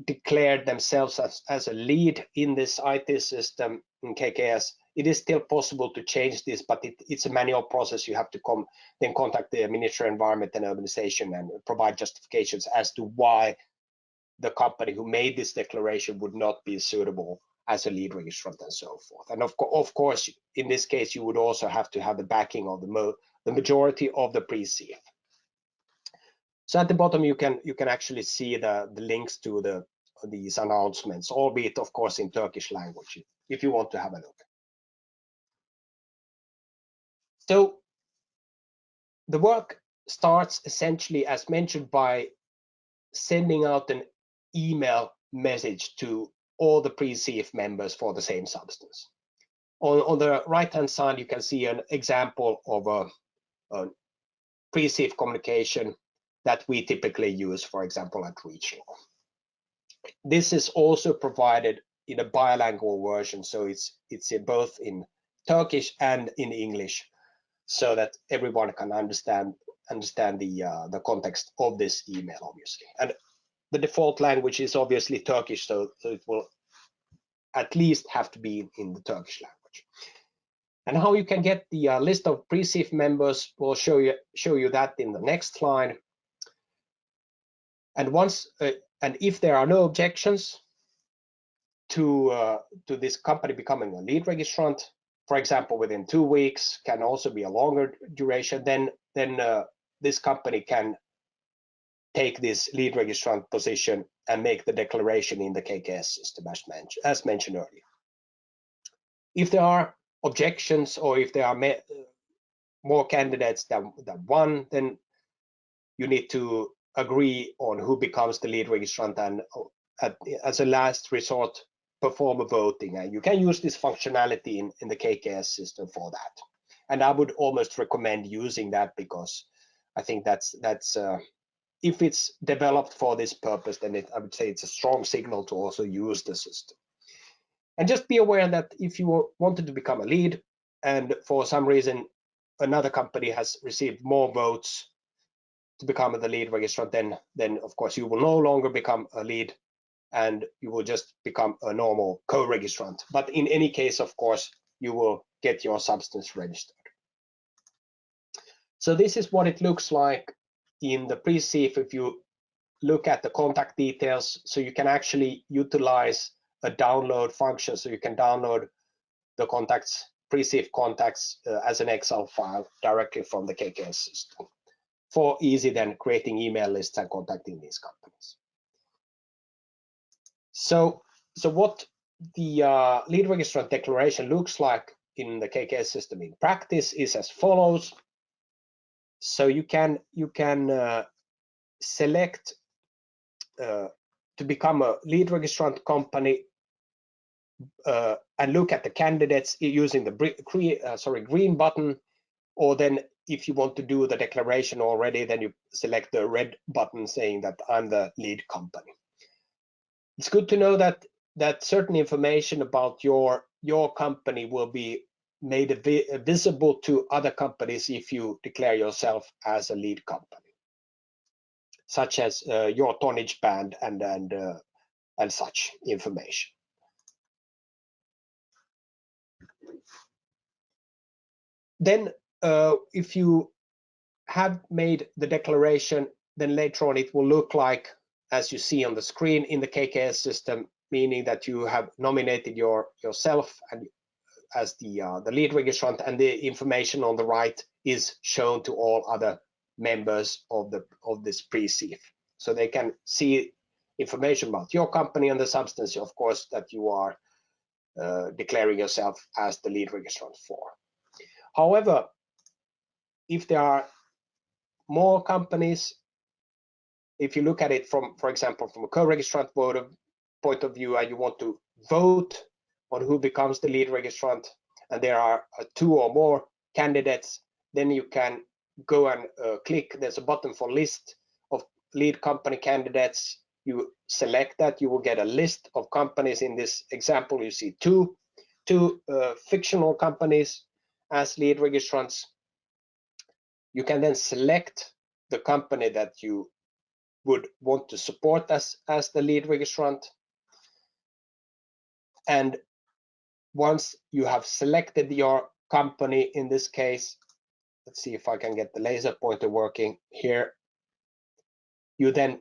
declared themselves as a lead in this IT system in KKS, it is still possible to change this, but it's a manual process. You have to then contact the Ministry of Environment and Urbanization and provide justifications as to why the company who made this declaration would not be suitable as a lead registrant and so forth. And of course, in this case, you would also have to have the backing of the majority of the pre-SIEF. So at the bottom, you can actually see the links to these announcements, albeit of course in Turkish language, if you want to have a look. So the work starts essentially, as mentioned, by sending out an email message to all the pre-SIEF members for the same substance. On the right-hand side, you can see an example of a pre-SIEF communication that we typically use, for example, at REACHLaw. This is also provided in a bilingual version, so it's both in Turkish and in English, so that everyone can understand understand the context of this email, obviously. And the default language is obviously Turkish, so it will at least have to be in the Turkish language. And how you can get the list of pre-SIEF members, we'll show you that in the next slide. And and if there are no objections to this company becoming a lead registrant, for example, within 2 weeks, can also be a longer duration, then this company can take this lead registrant position and make the declaration in the KKS system as mentioned earlier. If there are objections or if there are more candidates than one, then you need to agree on who becomes the lead registrant and as a last resort perform a voting. And you can use this functionality in the KKS system for that. And I would almost recommend using that, because I think that's if it's developed for this purpose, then I would say it's a strong signal to also use the system. And just be aware that if you wanted to become a lead and for some reason another company has received more votes to become the lead registrant, then of course you will no longer become a lead and you will just become a normal co-registrant. But in any case, of course, you will get your substance registered. So this is what it looks like in the pre-SIEF if you look at the contact details. So you can actually utilize a download function, so you can download the contacts, pre-SIEF contacts as an Excel file directly from the KKS system for easy then creating email lists and contacting these companies. So what the lead registrant declaration looks like in the KKS system in practice is as follows. So you can select to become a lead registrant company and look at the candidates using the green button, or then if you want to do the declaration already, then you select the red button saying that I'm the lead company. It's good to know that certain information about your company will be made visible to other companies if you declare yourself as a lead company, such as your tonnage band and such information. Then if you have made the declaration, then later on it will look like as you see on the screen in the KKS system, meaning that you have nominated yourself and as the lead registrant, and the information on the right is shown to all other members of this pre-SIEF, so they can see information about your company and the substance, of course, that you are declaring yourself as the lead registrant for. However, if there are more companies, if you look at it from, for example, from a co-registrant voter point of view, and you want to vote on who becomes the lead registrant, and there are 2 or more candidates, then you can go and click, there's a button for list of lead company candidates. You select that, you will get a list of companies. In this example, you see two fictional companies as lead registrants. You can then select the company that you would want to support as the lead registrant. And once you have selected your company, in this case, let's see if I can get the laser pointer working here, you then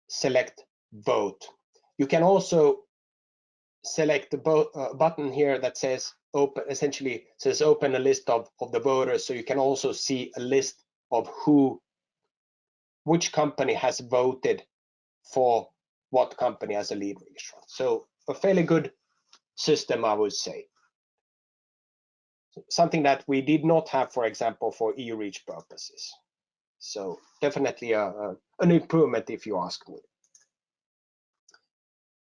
select vote. You can also select the button here that says open, essentially says open a list of the voters, so you can also see a list of which company has voted for what company as a lead registrant. So a fairly good system, I would say. Something that we did not have, for example, for e-reach purposes. So definitely an improvement, if you ask me.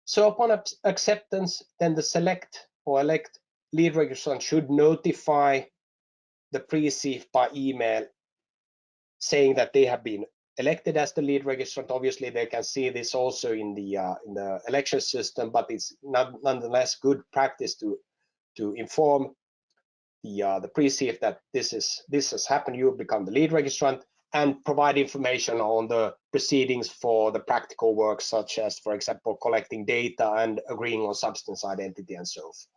So upon acceptance, then the select or elect lead registrant should notify the pre-SIEF by email saying that they have been elected as the lead registrant. Obviously, they can see this also in the election system, but it's nonetheless good practice to inform the pre-SIEF that this has happened. You have become the lead registrant, and provide information on the proceedings for the practical work, such as, for example, collecting data and agreeing on substance identity and so forth.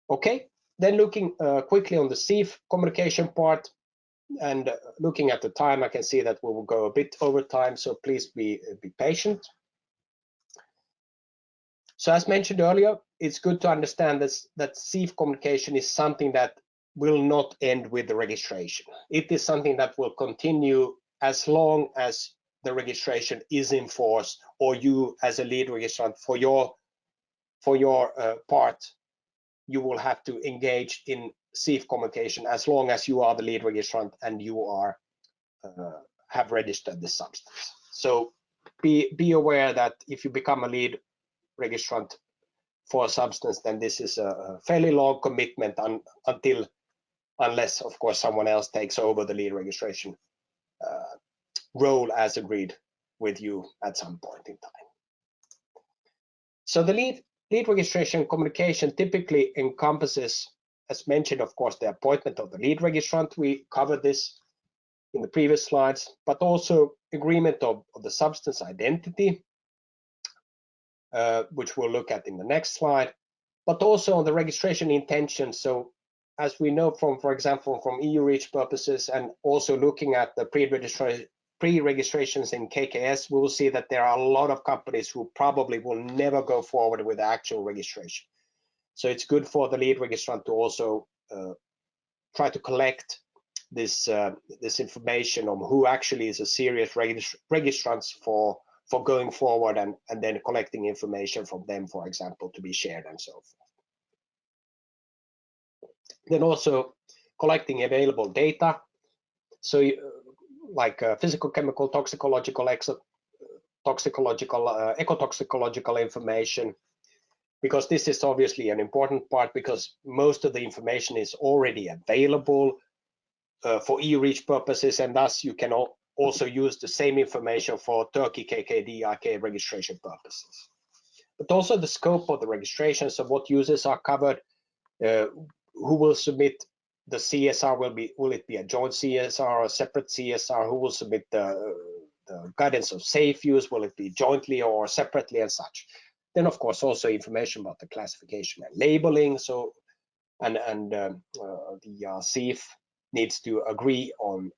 Okay, then looking quickly on the SIEF communication part, and looking at the time, I can see that we will go a bit over time, so please be patient. So as mentioned earlier, it's good to understand this, that SIEF communication is something that will not end with the registration. It is something that will continue as long as the registration is in force, or you as a lead registrant for your part, you will have to engage in SIEF communication as long as you are the lead registrant and you are have registered the substance. So be aware that if you become a lead registrant for a substance, then this is a fairly long commitment unless, of course, someone else takes over the lead registration role as agreed with you at some point in time. So the lead registration communication typically encompasses, as mentioned, of course, the appointment of the lead registrant. We covered this in the previous slides, but also agreement of the substance identity, which we'll look at in the next slide, but also on the registration intention. So as we know from, for example, from EU REACH purposes, and also looking at the pre-registrations in KKS, we will see that there are a lot of companies who probably will never go forward with actual registration. So it's good for the lead registrant to also try to collect this information on who actually is a serious registrants for going forward, and then collecting information from them, for example, to be shared and so forth. Then also collecting available data. So like physical, chemical, toxicological, ecotoxicological information, because this is obviously an important part, because most of the information is already available for EU REACH purposes, and thus you can also use the same information for Turkey KKDIK registration purposes. But also the scope of the registration, so what users are covered, who will submit the CSR, will it be a joint CSR or a separate CSR? Who will submit the guidance of safe use? Will it be jointly or separately and such? Then, of course, also information about the classification and labeling. So, and the SIEF needs to agree on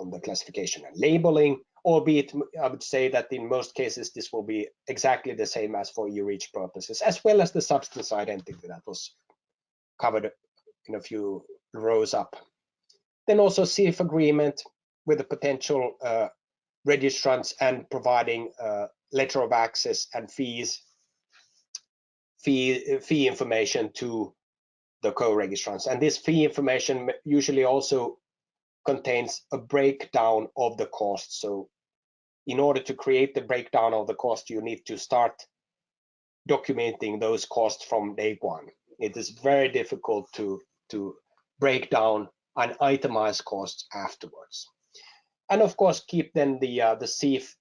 the classification and labeling, albeit I would say that in most cases this will be exactly the same as for EU REACH purposes, as well as the substance identity that was covered in a few rows up. Then also SIEF agreement with the potential registrants, and providing letter of access and fee information to the co-registrants. And this fee information usually also contains a breakdown of the cost. So in order to create the breakdown of the cost, you need to start documenting those costs from day one. It is very difficult to break down and itemize costs afterwards. And of course, keep then the SIEF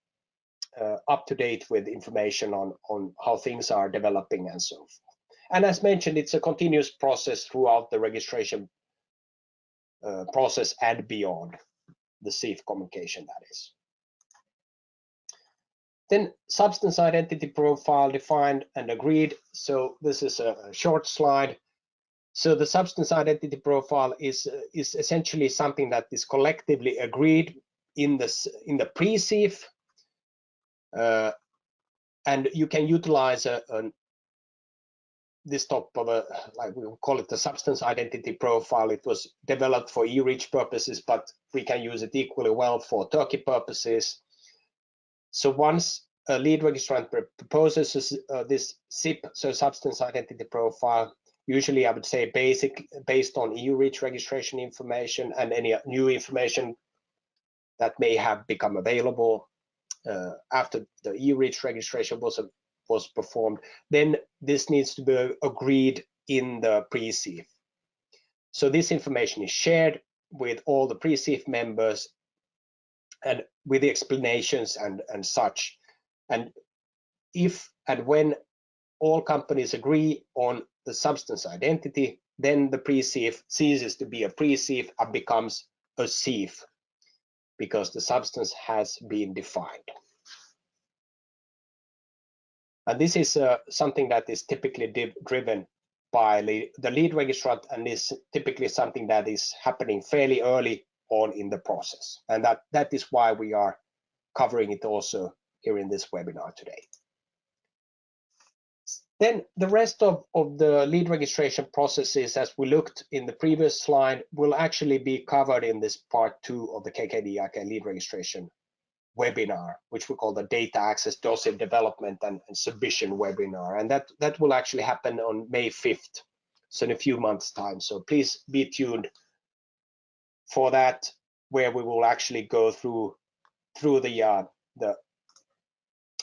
up to date with information on how things are developing and so forth. And as mentioned, it's a continuous process throughout the registration process and beyond, the SIEF communication, that is. Then substance identity profile defined and agreed. So this is a short slide. So the substance identity profile is essentially something that is collectively agreed in the pre-SIEF, and you can utilize this type of like we call it the substance identity profile. It was developed for EU REACH purposes, but we can use it equally well for Turkey purposes. So once a lead registrant proposes this SIP, so substance identity profile, usually I would say based on EU REACH registration information and any new information that may have become available after the EU REACH registration was performed, then this needs to be agreed in the pre-SIEF. So this information is shared with all the pre-SIEF members, and with the explanations and such. And if and when all companies agree on the substance identity, then the pre-SIEF ceases to be a pre-SIEF and becomes a SIEF because the substance has been defined. And this is something that is typically driven by the lead registrant, and is typically something that is happening fairly early on in the process. And that is why we are covering it also here in this webinar today. Then the rest of the lead registration processes, as we looked in the previous slide, will actually be covered in this part 2 of the KKDIK lead registration webinar, which we call the data access, dossier development and submission webinar. And that will actually happen on May 5th, so in a few months time. So please be tuned for that, where we will actually go through the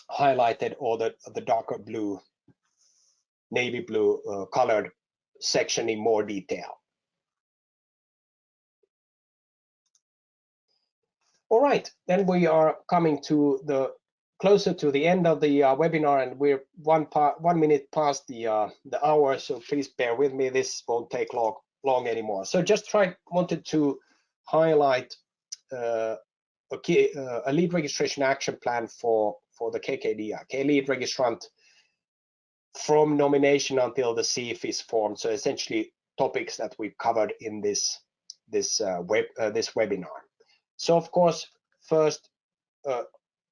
highlighted or the darker blue, navy blue colored section in more detail. All right, then we are coming to closer to the end of the webinar, and we're 1 minute past the hour, so please bear with me. This won't take long anymore. So just wanted to highlight a lead registration action plan for the KKDIK Lead Registrant from nomination until the SIEF is formed. So essentially topics that we've covered in this webinar. So of course, first a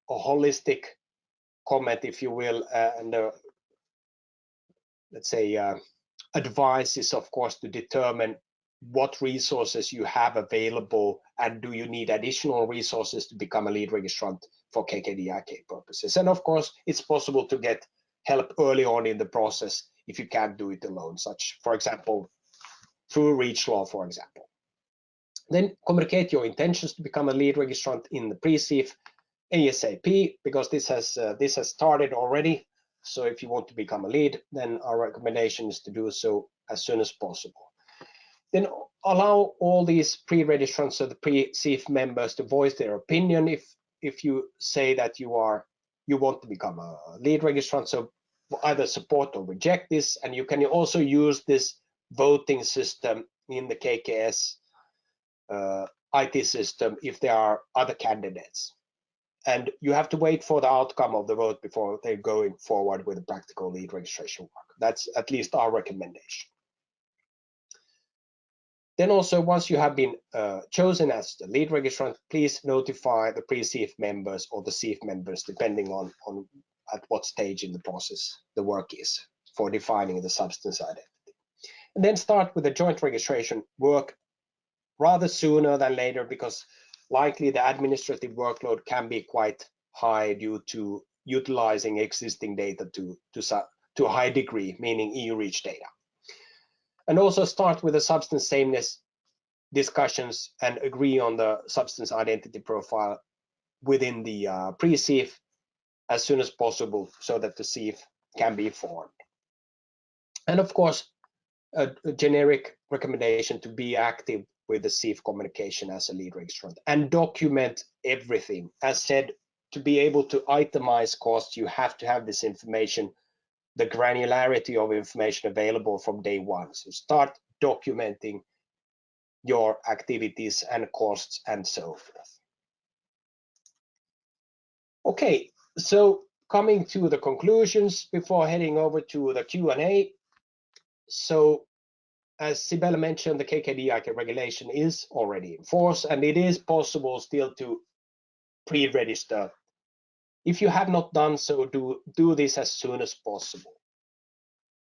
holistic comment, if you will, and let's say advice is of course to determine what resources you have available, and do you need additional resources to become a lead registrant for KKDIK purposes. And of course, it's possible to get help early on in the process if you can't do it alone, such, for example, through REACHLaw, for example. Then communicate your intentions to become a lead registrant in the pre-SIEF ASAP, because this has started already. So if you want to become a lead, then our recommendation is to do so as soon as possible. Then allow all these pre-registrants or the pre-SIEF members to voice their opinion if you say that you want to become a lead registrant. So either support or reject this, and you can also use this voting system in the KKS IT system if there are other candidates. And you have to wait for the outcome of the vote before they're going forward with the practical lead registration work. That's at least our recommendation. Then also, once you have been chosen as the lead registrant, please notify the pre-SIEF members or the SIEF members, depending on at what stage in the process the work is for defining the substance identity. And then start with the joint registration work rather sooner than later, because likely the administrative workload can be quite high due to utilizing existing data to a high degree, meaning EU REACH data. And also start with the substance sameness discussions and agree on the substance identity profile within the pre-SIEF as soon as possible, so that the SIEF can be formed. And of course, a generic recommendation to be active with the SIEF communication as a lead registrant and document everything. As said, to be able to itemize costs, you have to have this information, the granularity of information available from day one. So start documenting your activities and costs and so forth. Okay, so coming to the conclusions before heading over to the Q&A. So as Sibel mentioned, the KKDIK regulation is already in force, and it is possible still to pre-register. If you have not done so, do this as soon as possible.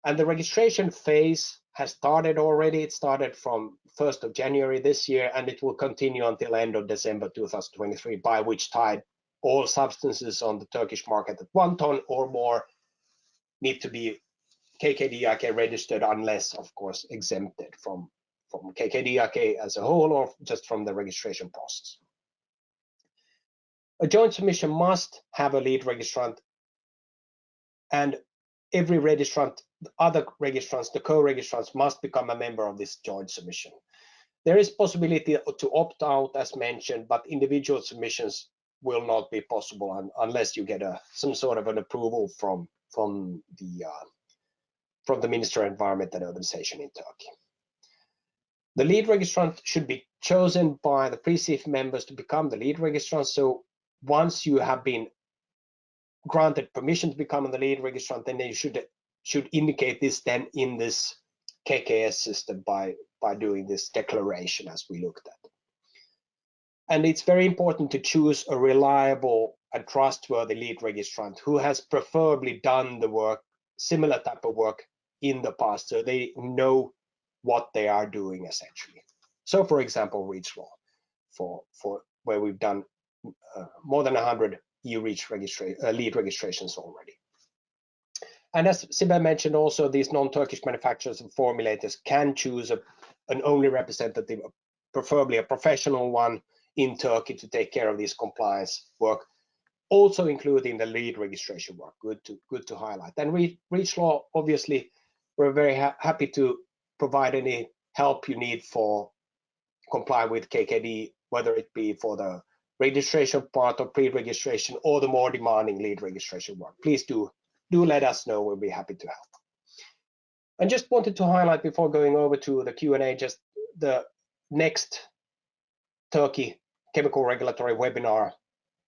And the registration phase has started already. It started from 1st of January this year, and it will continue until end of December 2023, by which time all substances on the Turkish market at 1 ton or more need to be KKDIK registered, unless, of course, exempted from KKDIK as a whole or just from the registration process. A joint submission must have a lead registrant, and every registrant, the other registrants, the co-registrants, must become a member of this joint submission. There is possibility to opt out, as mentioned, but individual submissions will not be possible unless you get some sort of an approval from the Ministry of Environment and Urbanization in Turkey. The lead registrant should be chosen by the pre-SIEF members to become the lead registrant. So once you have been granted permission to become the lead registrant, then you should indicate this then in this KKS system by doing this declaration as we looked at. And it's very important to choose a reliable and trustworthy lead registrant who has preferably done the work, similar type of work in the past, so they know what they are doing essentially. So for example, REACHLaw, for where we've done more than 100 EU-REACH lead registrations already. And as Sibel mentioned, also these non-Turkish manufacturers and formulators can choose an only representative, preferably a professional one in Turkey, to take care of this compliance work, also including the lead registration work. Good to highlight. And REACHLaw, obviously, we're very happy to provide any help you need for comply with KKD, whether it be for the registration part or pre-registration or the more demanding lead registration work. Please do let us know. We'll be happy to help. And just wanted to highlight before going over to the Q&A, just the next Turkey chemical regulatory webinars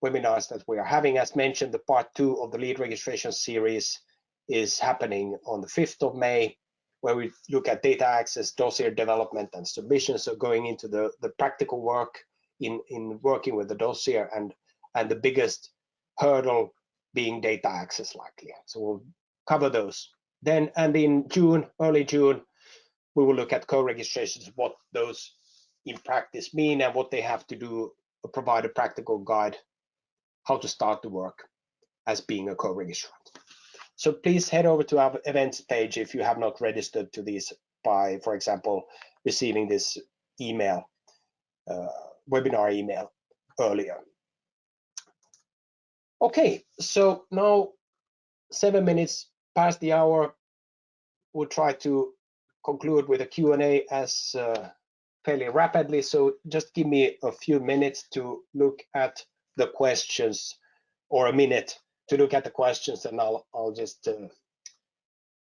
that we are having. As mentioned, the part 2 of the lead registration series is happening on the 5th of May, where we look at data access, dossier development, and submission. So going into the practical work in working with the dossier, and the biggest hurdle being data access likely. So we'll cover those. Then, and in June, early June, we will look at co-registrations, what those in practice mean and what they have to do, provide a practical guide how to start the work as being a co-registrant. So please head over to our events page if you have not registered to these by, for example, receiving this email, webinar email earlier. Okay, so now 7 minutes past the hour, we'll try to conclude with a Q&A as fairly rapidly. So just give me a few minutes to look at the questions, or a minute to look at the questions, and I'll just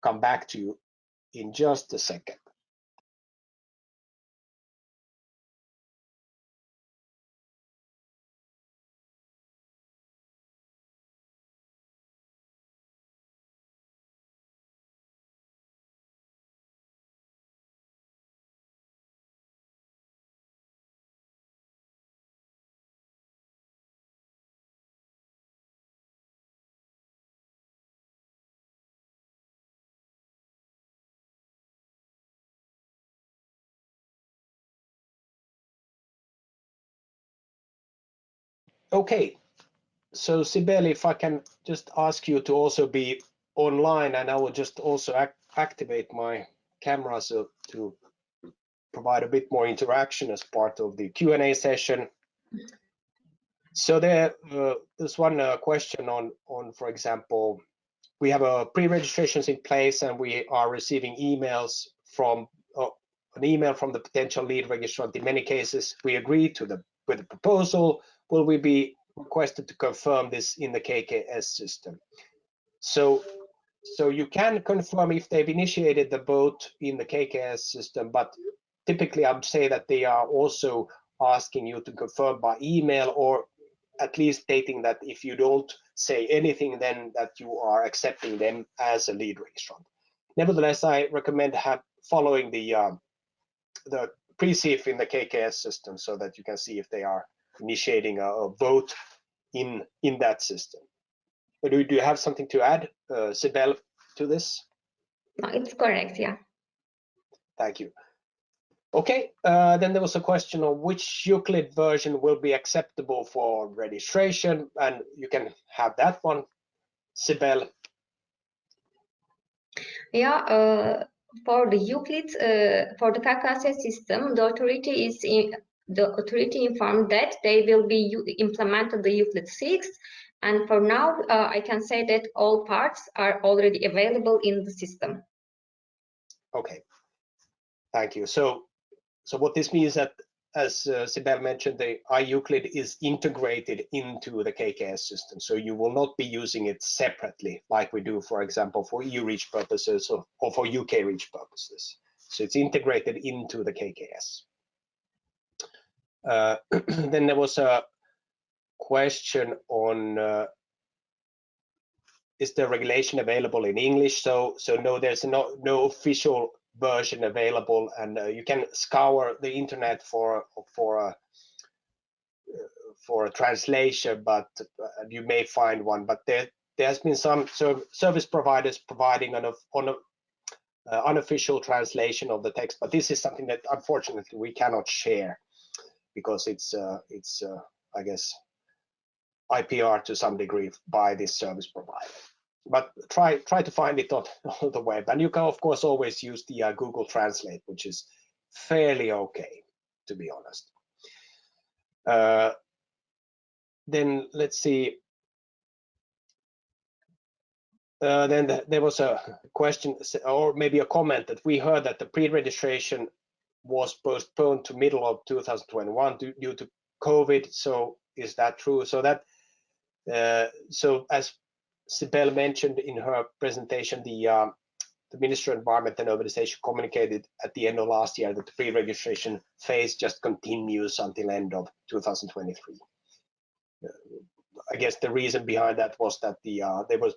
come back to you in just a second. Okay, so Sibel, if I can just ask you to also be online, and I will just also activate my camera so to provide a bit more interaction as part of the Q&A session. So there's one question on, for example, we have pre-registrations in place and we are receiving emails from an email from the potential lead registrant. In many cases, we agree with the proposal. Will we be requested to confirm this in the KKS system? So you can confirm if they've initiated the vote in the KKS system, but typically I would say that they are also asking you to confirm by email, or at least stating that if you don't say anything, then that you are accepting them as a lead registrant. Nevertheless, I recommend following the pre-SIEF in the KKS system so that you can see if they are initiating a vote in that system. But do you have something to add, Sibel, to this? No, it's correct, yeah. Thank you. Okay, then there was a question of which Euclid version will be acceptable for registration, and you can have that one, Sibel. Yeah, for the Euclid, for the KKS system, the authority informed that they will be implemented the Euclid 6, and for now, I can say that all parts are already available in the system. Okay, thank you. So what this means that, as Sibel mentioned, the iEuclid is integrated into the KKS system. So you will not be using it separately like we do, for example, for EU-REACH purposes or for UK-REACH purposes. So it's integrated into the KKS. Then there was a question on is the regulation available in English? So no, there's no official version available, and you can scour the internet for a translation, but you may find one. But there has been some service providers providing an unofficial translation of the text, but this is something that unfortunately we cannot share because it's I guess IPR to some degree by this service provider. But try to find it on the web, and you can of course always use the Google Translate, which is fairly okay, to be honest. Then let's see. Then there was a question, or maybe a comment, that we heard that the pre-registration was postponed to middle of 2021 due to COVID. So is that true? So that so as Sibel mentioned in her presentation, the Ministry of Environment and Urbanization communicated at the end of last year that the pre-registration phase just continues until end of 2023. I guess the reason behind that was that there was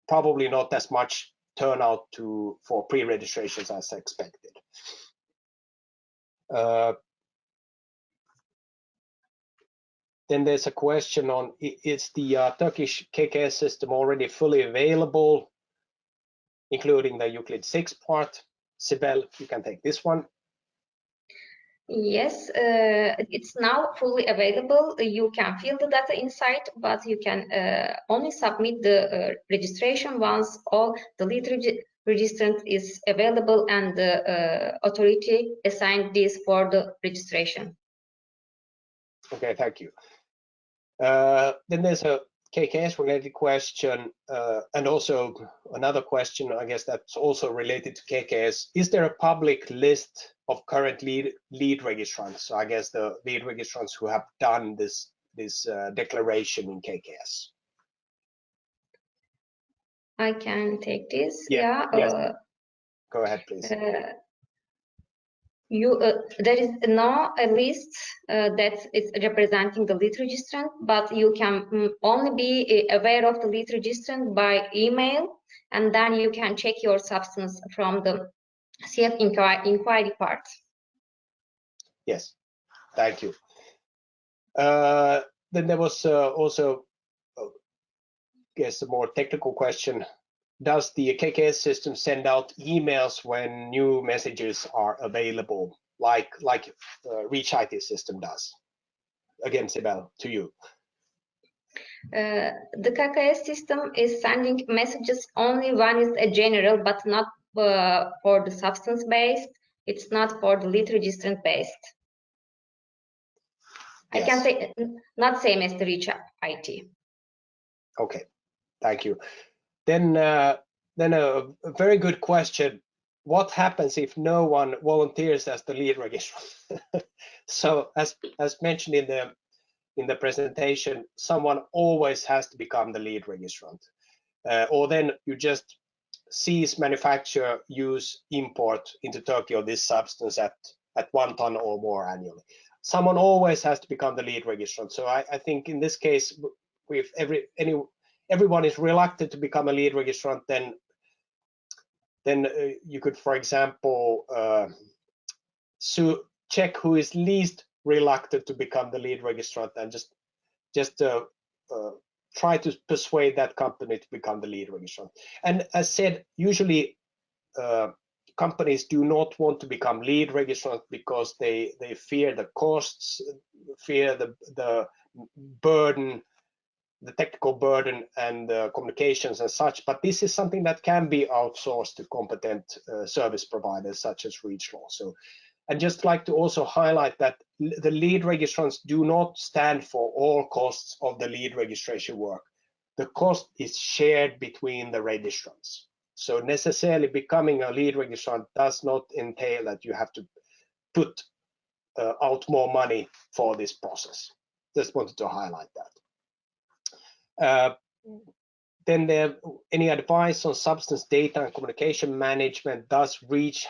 probably not as much turnout for pre-registrations as expected. Then there's a question on, is the Turkish KKS system already fully available, including the Euclid 6 part? Sibel, you can take this one. Yes, it's now fully available. You can fill the data inside, but you can only submit the registration once all the lead registrant is available and the authority assigned this for the registration. Okay, thank you. Then there's a KKS related question, and also another question, I guess that's also related to KKS. Is there a public list of current lead registrants? So I guess the lead registrants who have done this declaration in KKS. I can take this. Yeah. Yes. Go ahead, please. There is no list that is representing the lead registrant, but you can only be aware of the lead registrant by email, and then you can check your substance from the SIEF inquiry part. Yes, thank you. Then there was also, I guess, a more technical question. Does the KKS system send out emails when new messages are available, like REACH system does? Again, Sibel, to you. The KKS system is sending messages only when it's a general, but not for the substance based. It's not for the lead registrant based. Yes. I can say not same as the REACH IT. Okay, thank you. Then a very good question. What happens if no one volunteers as the lead registrant? So as mentioned in the presentation, someone always has to become the lead registrant, or then you just cease manufacture, use, import into Turkey of this substance at 1 ton or more annually. Someone always has to become the lead registrant. So I think in this case, if everyone is reluctant to become a lead registrant, then you could, for example, check who is least reluctant to become the lead registrant and just try to persuade that company to become the lead registrant. And as said, usually companies do not want to become lead registrant because they fear the costs, fear the burden, the technical burden and communications and such, but this is something that can be outsourced to competent service providers such as REACHLaw. So I'd just like to also highlight that the lead registrants do not stand for all costs of the lead registration work. The cost is shared between the registrants. So necessarily becoming a lead registrant does not entail that you have to put out more money for this process. Just wanted to highlight that. Then there, any advice on substance data and communication management? Does REACH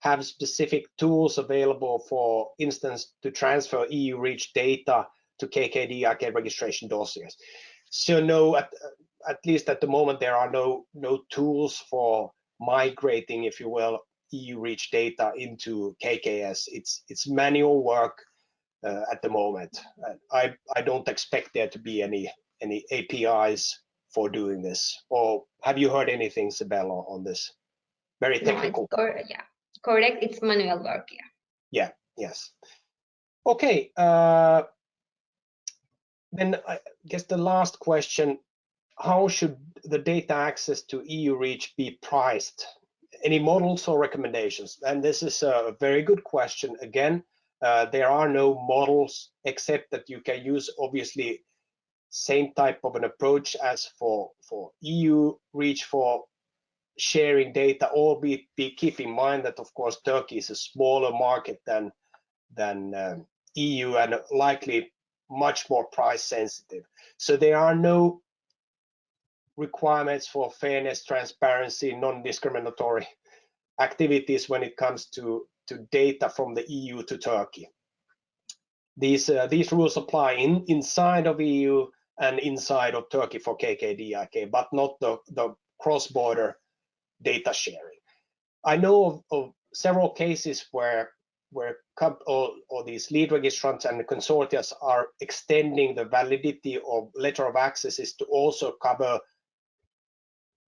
have specific tools available, for instance, to transfer EU REACH data to KKDIK registration dossiers. So no, at least at the moment, there are no tools for migrating, if you will, EU REACH data into KKS. It's manual work at the moment. I don't expect there to be any APIs for doing this. Or have you heard anything, Sibel, on this? Very technical. No, yeah, correct. It's manual work. Yeah. Yeah. Yes. Okay. Then I guess the last question: how should the data access to EU REACH be priced? Any models or recommendations? And this is a very good question. Again, there are no models, except that you can use obviously same type of an approach as for EU REACH for sharing data, albeit keep in mind that of course Turkey is a smaller market than EU, and likely much more price sensitive. So there are no requirements for fairness, transparency, non-discriminatory activities when it comes to data from the EU to Turkey. These rules apply inside of EU and inside of Turkey for KKDIK, but not the cross-border data sharing. I know of several cases where these lead registrants and the consortia are extending the validity of letter of accesses to also cover,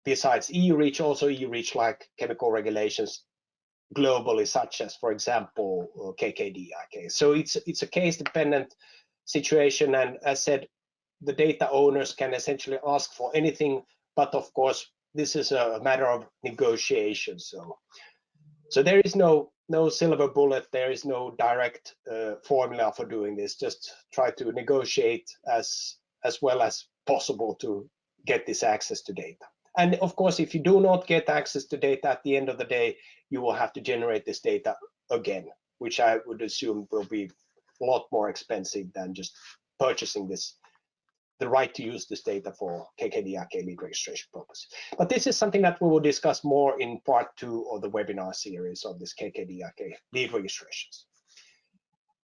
besides EU REACH, also EU REACH-like chemical regulations globally, such as, for example, KKDIK. So it's a case-dependent situation, and as said, the data owners can essentially ask for anything, but of course, this is a matter of negotiation. So there is no silver bullet, there is no direct formula for doing this. Just try to negotiate as well as possible to get this access to data. And of course, if you do not get access to data at the end of the day, you will have to generate this data again, which I would assume will be a lot more expensive than just purchasing the right to use this data for KKDIK lead registration purpose. But this is something that we will discuss more in part 2 of the webinar series of this KKDIK lead registrations.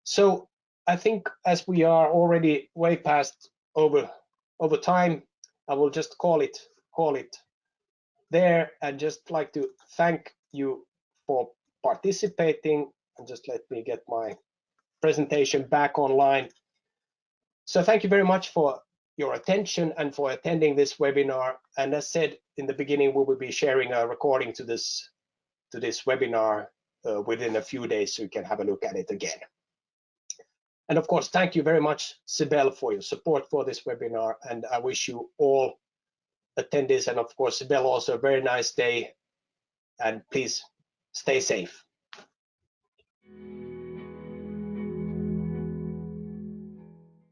So I think as we are already way past over time, I will just call it there, and just like to thank you for participating. And just let me get my presentation back online. So thank you very much for your attention and for attending this webinar. And as said in the beginning, we will be sharing a recording to this webinar within a few days, so you can have a look at it again. And of course, thank you very much, Sibel, for your support for this webinar. And I wish you all attendees, and of course, Sibel, also a very nice day. And please stay safe.